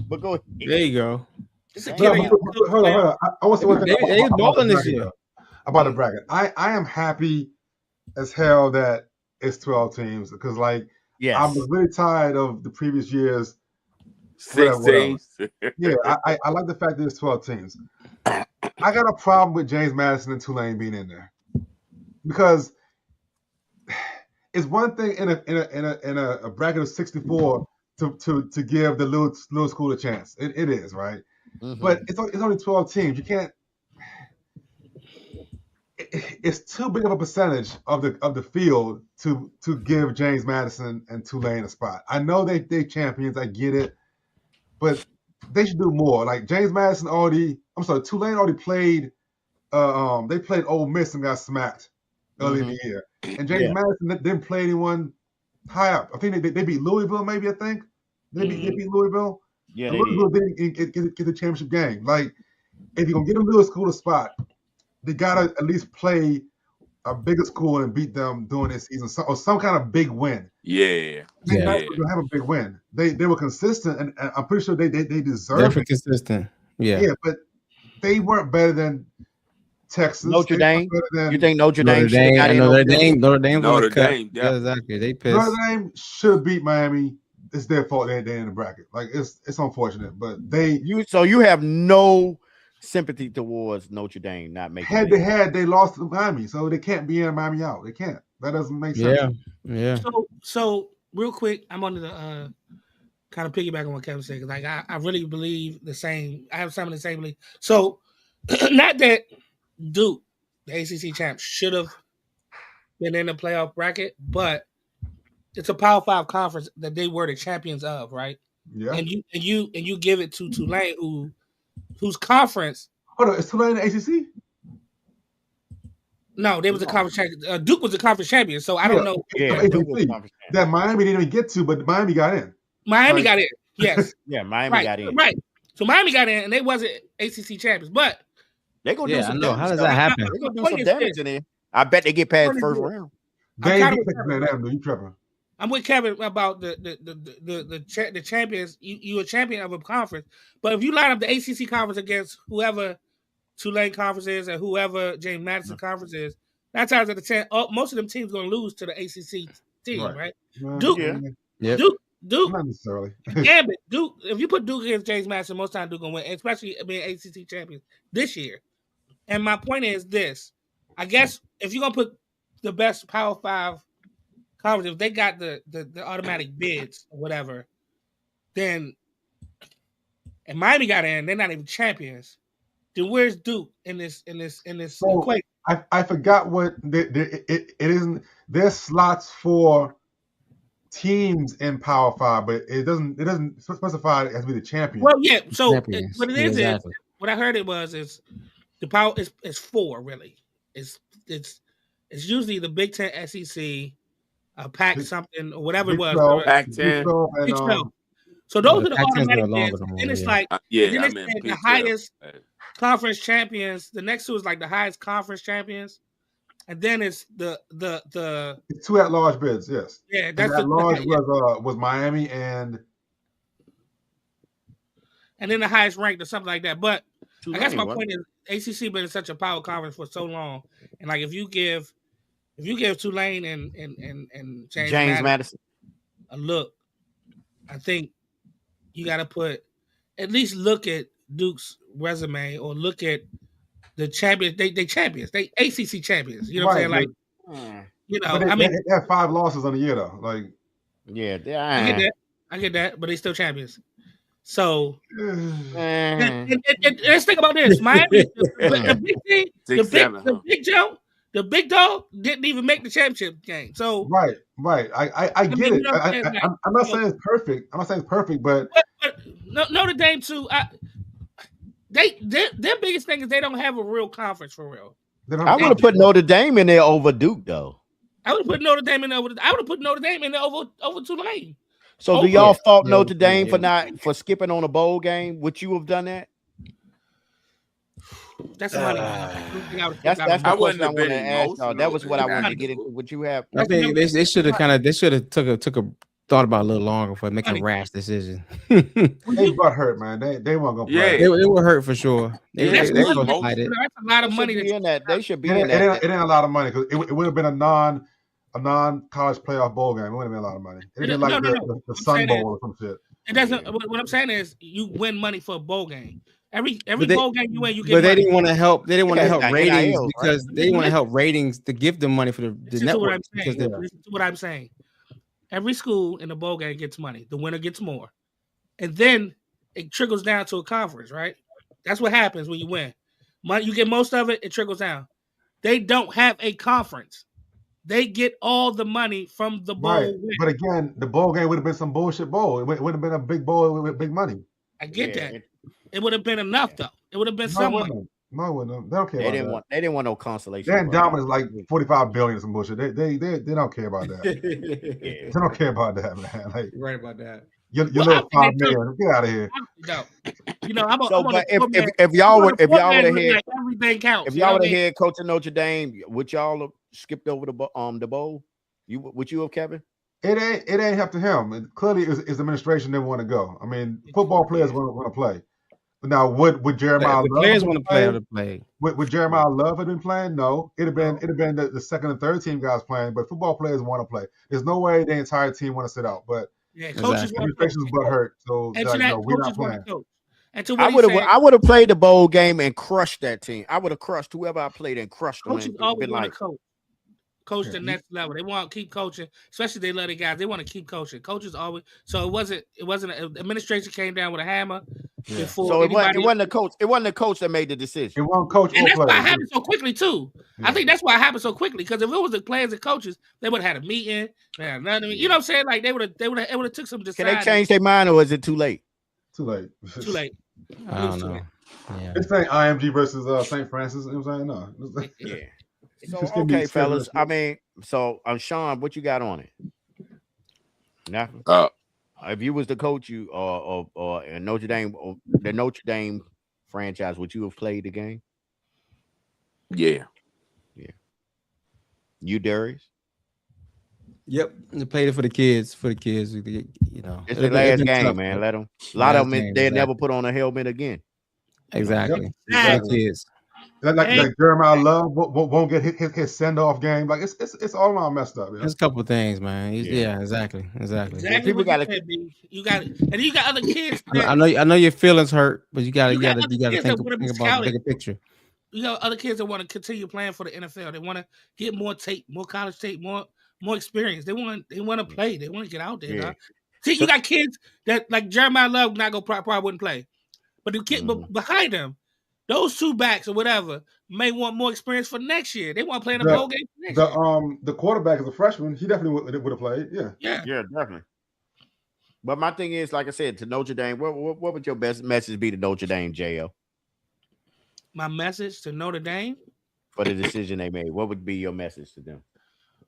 But go ahead. There you go. Hold on. I want to say one thing about this year. About the bracket. I am happy as hell that it's 12 teams because, like, I was really tired of the previous years. 6 teams. Yeah, I like the fact that it's 12 teams. I got a problem with James Madison and Tulane being in there because it's one thing in a bracket of 64 to give the little school a chance. It is, right? Mm-hmm. But it's only 12 teams. You can't. It's too big of a percentage of the field to give James Madison and Tulane a spot. I know they champions. I get it, but they should do more. Like Tulane already played. They played Ole Miss and got smacked early in the year. And James Madison didn't play anyone high up. I think they beat Louisville. Maybe I think they beat Louisville. Yeah, Louisville didn't get the championship game. Like if you're gonna get a little school a spot, they gotta at least play a bigger school and beat them during this season, or some kind of big win. Yeah. They have a big win. They were consistent, and I'm pretty sure they deserve it. Consistent. Yeah, but they weren't better than Texas. Notre Dame. You think Notre Dame should have got in? Notre Dame. Yeah, exactly. They pissed. Notre Dame should have beat Miami. It's their fault they're in the bracket. Like it's unfortunate, but you have no sympathy towards Notre Dame not making. They lost to Miami, so they can't be in Miami out. They can't. That doesn't make sense. Yeah. So real quick, I'm on the kind of piggyback on what Kevin said. Like I really believe the same. I have some of the same belief. So not that Duke, the ACC champ, should have been in the playoff bracket, but it's a Power 5 conference that they were the champions of, right? Yeah. And you give it to Tulane, whose conference? Hold on, is Tulane the ACC? No, they was a conference champion. Duke was a conference champion, so I don't know. Yeah, Duke was that Miami didn't even get to, but Miami got in. Miami got in. Yes. Yeah, Miami got in. Right. So Miami got in, and they wasn't ACC champions, but they're gonna do some. How does that happen? They're gonna do some damage in there. I bet they get past first round. I'm with Kevin about the champions. You a champion of a conference, but if you line up the ACC conference against whoever Tulane conference is and whoever James Madison conference is, 9 times out of 10, most of them teams going to lose to the ACC team, right? Duke, Duke, not necessarily. Gambit, Duke. If you put Duke against James Madison, most times Duke going to win, especially being ACC champions this year. And my point is this: I guess if you're gonna put the best Power 5 conference, if they got the automatic bids or whatever, then and Miami got in, they're not even champions. Then where's Duke in this equation? I forgot what it isn't. There's slots for teams in Power 5, but it doesn't specify it as be the champion. Well, yeah. So what it is what I heard is the power is 4 really. It's usually the Big Ten, SEC, Pac something or whatever it was. Pac-10. Big 12. So those are the automatic bids. And it's like the highest conference champions. The next two is like the highest conference champions. And then it's the it's 2 at-large bids, yes. Yeah, that's at-large was Miami and then the highest ranked or something like that. But I guess my point is ACC been in such a power conference for so long, and like if you give Tulane and James Madison a look, I think you got to at least look at Duke's resume or look at the champions. They champions. They ACC champions. You know what I'm saying? Like, they have 5 losses on the year though. Like, I get that, but they still champions. So let's think about this. Miami, the big dog didn't even make the championship game. So right. I get it. I'm not saying it's perfect. But Notre Dame too. Their biggest thing is they don't have a real conference for real. I would have put Notre Dame in there over Duke though. I would have put Notre Dame in there over Tulane. So do y'all fault Notre Dame for skipping on a bowl game? Would you have done that? That's the money. That's the question I wanted to ask y'all. That was what I wanted to get into. What you have? I think they should have took a thought about it a little longer for making a rash decision. They butt hurt, man. They weren't gonna play. They were hurt for sure. That's a lot of money. They should be in that. It ain't a lot of money because it would have been a non-college playoff bowl game. It wouldn't have been a lot of money. It'd been like the Sun Bowl or some shit. It doesn't. What I'm saying is, you win money for a bowl game. Every bowl game you win, you get. But they didn't want to help. They didn't want to help ratings because they didn't want to help ratings to give them money for the network. Listen to what I'm saying. Every school in the bowl game gets money. The winner gets more, and then it trickles down to a conference. Right? That's what happens when you win. Money, you get most of it. It trickles down. They don't have a conference. They get all the money from the bowl. Right. But again, the bowl game would have been some bullshit bowl. It would have been a big bowl with big money. I get that. It would have been enough though. It would have been some money. No, wouldn't. They don't care. They didn't want no consolation. Their endowment is like $45 billion or some bullshit. They don't care about that. They don't care about that, man. Like, you're right about that. Your little $5 million. Get out of here. No. You know, I'm if y'all would have had everything counts. If y'all would have had coach of Notre Dame, would y'all have skipped over the bowl? Would you have, Kevin? It ain't up to him. Clearly, it's administration didn't want to go. I mean, football players want to play. But now, would Jeremiah Love players want to play? Would Jeremiah Love have been playing? No, it'd have been the second and third team guys playing. But football players want to play. There's no way the entire team want to sit out. But coaches administration's butt hurt, so we're not playing. I would have played the bowl game and crushed that team. I would have crushed whoever I played and crushed them. Coaches always want to coach the next level. They want to keep coaching, especially they let the guys. They want to keep coaching. Coaches always. So it wasn't. Administration came down with a hammer. Yeah. So it wasn't the coach. It wasn't the coach that made the decision. It wasn't coach. And that's why it happened so quickly too. Yeah. I think that's why it happened so quickly because if it was the players and coaches, they would have had a meeting. You know what I'm saying? Like they would have took some. Can they change their mind or is it too late? Too late. Too late. I don't know. Yeah. It's saying IMG versus St. Francis. You know what I'm saying? No. Yeah. So okay, fellas. I mean, so Sean, what you got on it? Nothing. If you was the coach, or Notre Dame, or the Notre Dame franchise, would you have played the game? Yeah. You, Darius? Yep, they played it for the kids. You know, it's the last game, tough, man. Let them. A lot of them, they'll never put on a helmet again. Exactly. Kids. Like Jeremiah Love won't get his send-off game. Like it's all around messed up. There's a couple things, man. Yeah, exactly. People got you got and you got other kids. I know your feelings hurt, but you gotta think about the bigger picture. You got other kids that want to continue playing for the NFL. They want to get more tape, more college tape, more experience. They want to play. They want to get out there. Yeah. See, you got kids that like Jeremiah Love probably wouldn't play, but the kid but behind them. Those two backs or whatever may want more experience for next year. They want to play in a bowl game next year. The quarterback is a freshman. He definitely would have played. Yeah, definitely. But my thing is, like I said, to Notre Dame, what would your best message be to Notre Dame, J.O.? My message to Notre Dame? For the decision they made. What would be your message to them?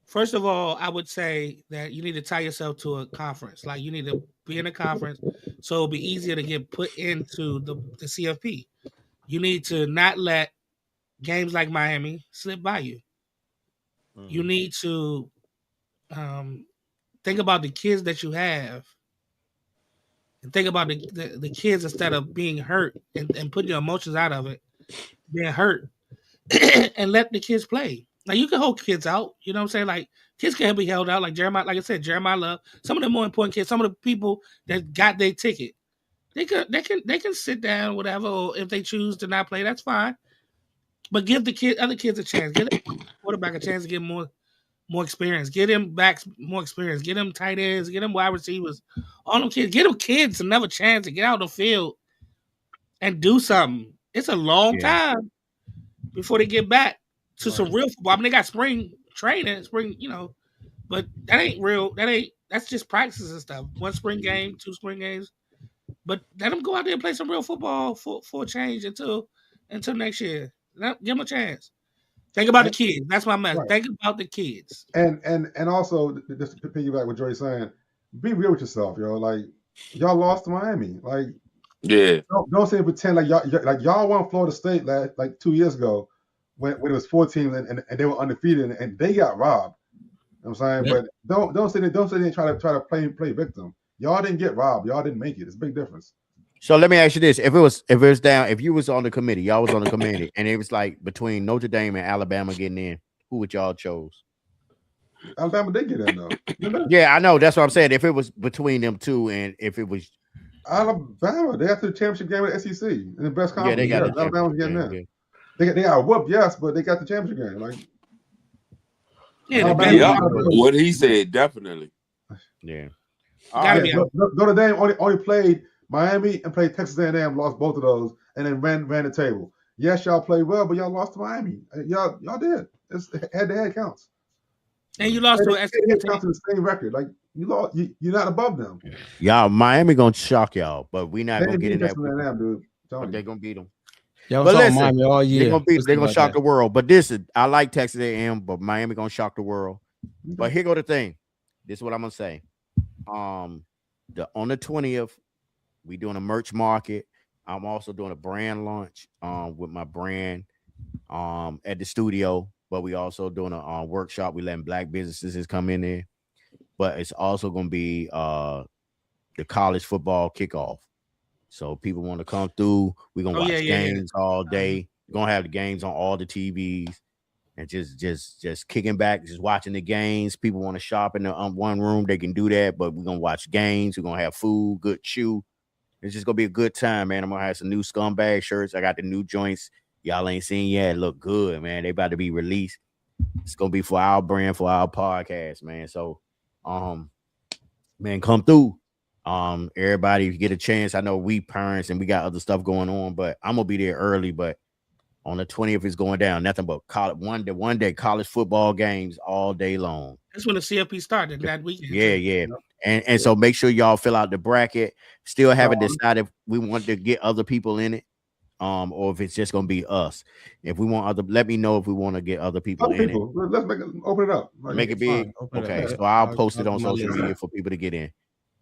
First of all, I would say that you need to tie yourself to a conference. Like you need to be in a conference so it'll be easier to get put into the CFP. You need to not let games like Miami slip by you. Mm-hmm. You need to think about the kids that you have and think about the kids instead of being hurt and putting your emotions out of it, being hurt, and let the kids play. Like you can hold kids out, you know what I'm saying? Like kids can be held out, like Jeremiah, like I said, Jeremiah Love. Some of the more important kids, some of the people that got their ticket. They can sit down, whatever, or if they choose to not play, that's fine. But give the other kids a chance. Give the quarterback a chance to get more experience. Get him backs more experience. Get him tight ends. Get him wide receivers. All them kids. Get them kids another chance to get out on the field and do something. It's a long time before they get back to some real football. I mean, they got spring training, but that ain't real. That's just practices and stuff. 1 spring game, 2 spring games. But let them go out there and play some real football for a change until next year. Give them a chance. Think about the kids. That's my message. Right. Think about the kids. And also, just to piggyback what Joey's saying, be real with yourself, yo. Like, y'all lost to Miami. Like, Yeah. Don't say pretend like y'all won Florida State like 2 years ago when it was 14 and they were undefeated and they got robbed. You know what I'm saying? Yeah. But don't say they try to play victim. Y'all didn't get robbed. Y'all didn't make it. It's a big difference. So let me ask you this: if you was on the committee, y'all was on the committee, and it was like between Notre Dame and Alabama getting in, who would y'all chose? Alabama did get in though. Yeah, I know. That's what I'm saying. If it was between them two, and if it was Alabama, they got to the championship game with the SEC in the best conference. Yeah, they got Alabama's getting in. Yeah. They got whooped, yes, but they got the championship game. Like, what he said, definitely. Yeah. Notre Dame only played Miami and played Texas A&M, lost both of those, and then ran the table. Yes, y'all played well, but y'all lost to Miami. Y'all did. It's head-to-head counts. And you lost to head-to-head counts in the same record. Like you lost, you're not above them. Y'all, Miami gonna shock y'all, but we not gonna get in that. Dude. But they're gonna beat them. Y'all but listen, Miami all year. They're gonna shock the world. But I like Texas A&M, but Miami gonna shock the world. But here go the thing. This is what I'm gonna say. On the 20th, we doing a merch market. I'm also doing a brand launch with my brand at the studio, but we also doing a workshop. We letting black businesses come in there, but it's also gonna be the college football kickoff. So people want to come through. We're gonna watch games all day. We're gonna have the games on all the TVs. And just kicking back, just watching the games. People want to shop in the one room, they can do that. But we're gonna watch games. We're gonna have food, good chew. It's just gonna be a good time, man. I'm gonna have some new scumbag shirts. I got the new joints y'all ain't seen yet. Look good, man. They about to be released. It's gonna be for our brand, for our podcast, man. So, man, come through. Everybody, if you get a chance, I know we parents and we got other stuff going on, but I'm gonna be there early. But on the 20th, it's going down. Nothing but one day college football games all day long. That's when the CFP started that weekend. Yeah. And so make sure y'all fill out the bracket. Still haven't decided if we want to get other people in it, or if it's just gonna be us. If we want let me know if we want to get other people in it. Let's open it up. Make it big. Okay, so I'll post it on social media for people to get in.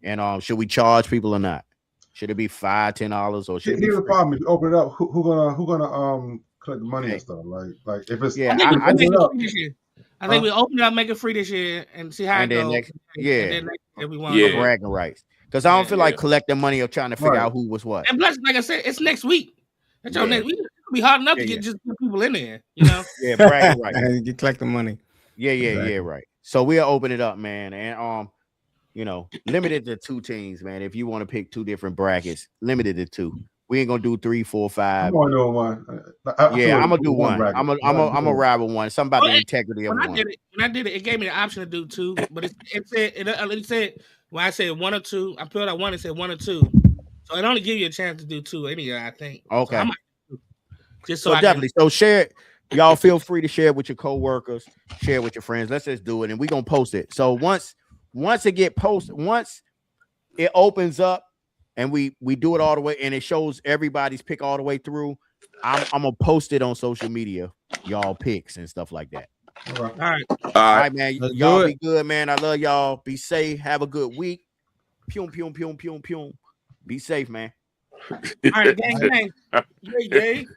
And should we charge people or not? Should it be $5, $10, or should it be here's the problem? If you open it up, who gonna collect the money and stuff? Like if it's I think we open it up, make it free this year, and see how it goes. Next year we want bragging rights, because I don't feel like collecting money or trying to figure out who was what. And plus, like I said, it's next week. That's your next week. It'll be hard enough to get just people in there, you know. Bragging rights. You collect the money. Right. So we'll open it up, man, and limited to 2 teams, man. If you want to pick 2 different brackets, limited to 2. We ain't gonna do 3, 4, 5. I'm gonna do one. I'm gonna do one. I'm gonna ride with one. Something about the integrity of one. When I did it, it gave me the option to do 2, but it said when I said 1 or 2, I filled out 1 and said 1 or 2. So it only give you a chance to do 2 anyway, I think. Okay. So so definitely. So share it. Y'all feel free to share it with your coworkers, share it with your friends. Let's just do it, and we're gonna post it. So once it get posted, once it opens up and we do it all the way and it shows everybody's pick all the way through, I'm gonna post it on social media, y'all picks and stuff like that. All right, man. Y'all be good, man. I love y'all. Be safe. Have a good week. Pew, pew, pew, pew, pew. Be safe, man. All right, gang.